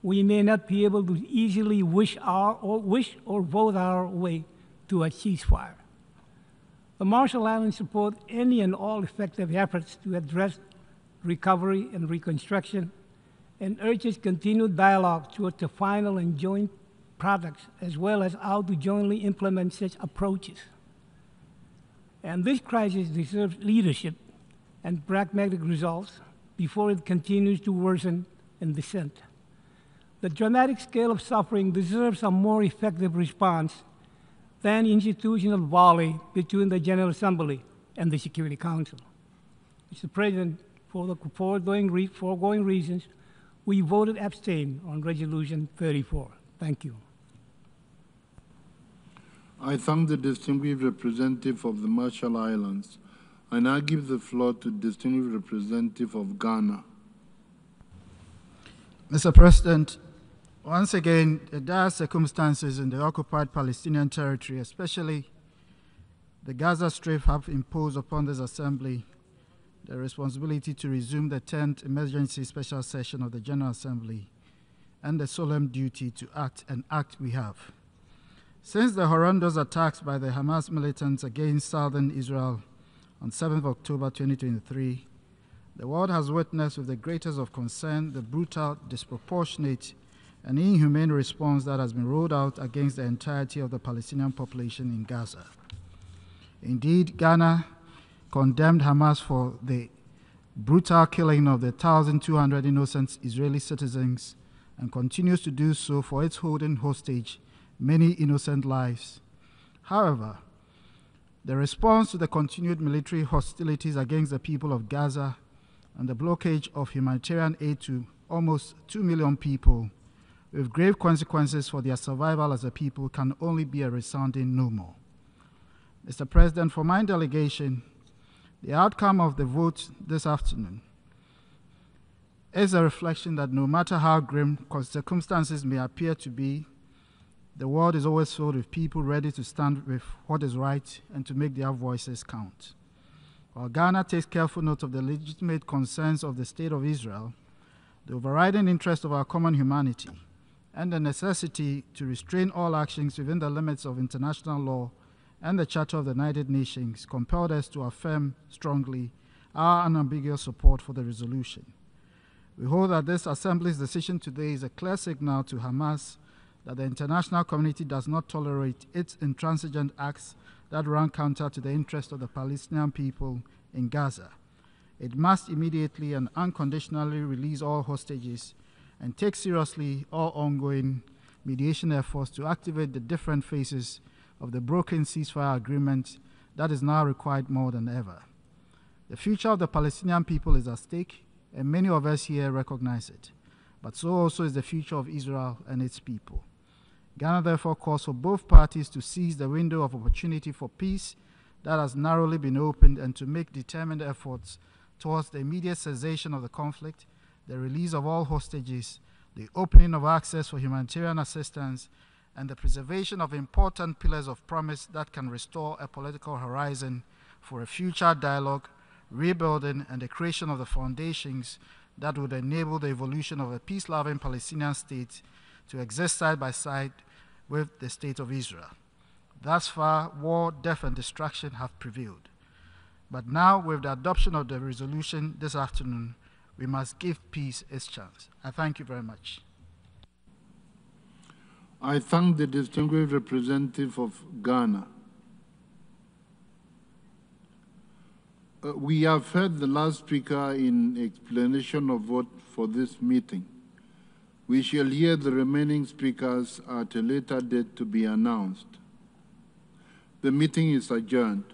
we may not be able to easily wish or vote our way to a ceasefire. The Marshall Islands support any and all effective efforts to address recovery and reconstruction and urges continued dialogue towards the final and joint products, as well as how to jointly implement such approaches. And this crisis deserves leadership and pragmatic results before it continues to worsen and descend. The dramatic scale of suffering deserves a more effective response than institutional volley between the General Assembly and the Security Council. Mr. President, for the foregoing reasons, we voted abstain on Resolution 34. Thank you. I thank the distinguished representative of the Marshall Islands. I now give the floor to the distinguished representative of Ghana. Mr. President, once again, the dire circumstances in the occupied Palestinian territory, especially the Gaza Strip, have imposed upon this Assembly the responsibility to resume the 10th Emergency Special Session of the General Assembly and the solemn duty to act, and act we have. Since the horrendous attacks by the Hamas militants against southern Israel on 7th October 2023, the world has witnessed with the greatest of concern the brutal, disproportionate, and inhumane response that has been rolled out against the entirety of the Palestinian population in Gaza. Indeed, Ghana condemned Hamas for the brutal killing of the 1,200 innocent Israeli citizens and continues to do so for its holding hostage many innocent lives. However, the response to the continued military hostilities against the people of Gaza and the blockage of humanitarian aid to almost 2 million people, with grave consequences for their survival as a people, can only be a resounding no more. Mr. President, for my delegation, the outcome of the vote this afternoon is a reflection that no matter how grim circumstances may appear to be, the world is always filled with people ready to stand with what is right and to make their voices count. While Ghana takes careful note of the legitimate concerns of the State of Israel, the overriding interest of our common humanity, and the necessity to restrain all actions within the limits of international law and the Charter of the United Nations, compelled us to affirm strongly our unambiguous support for the resolution. We hold that this Assembly's decision today is a clear signal to Hamas that the international community does not tolerate its intransigent acts that run counter to the interest of the Palestinian people in Gaza. It must immediately and unconditionally release all hostages and take seriously all ongoing mediation efforts to activate the different phases of the broken ceasefire agreement that is now required more than ever. The future of the Palestinian people is at stake, and many of us here recognize it, but so also is the future of Israel and its people. Ghana therefore calls for both parties to seize the window of opportunity for peace that has narrowly been opened and to make determined efforts towards the immediate cessation of the conflict, the release of all hostages, the opening of access for humanitarian assistance, and the preservation of important pillars of promise that can restore a political horizon for a future dialogue, rebuilding, and the creation of the foundations that would enable the evolution of a peace-loving Palestinian state to exist side by side with the State of Israel. Thus far, war, death, and destruction have prevailed. But now, with the adoption of the resolution this afternoon, we must give peace its chance. I thank you very much. I thank the distinguished representative of Ghana. We have heard the last speaker in explanation of vote for this meeting. We shall hear the remaining speakers at a later date to be announced. The meeting is adjourned.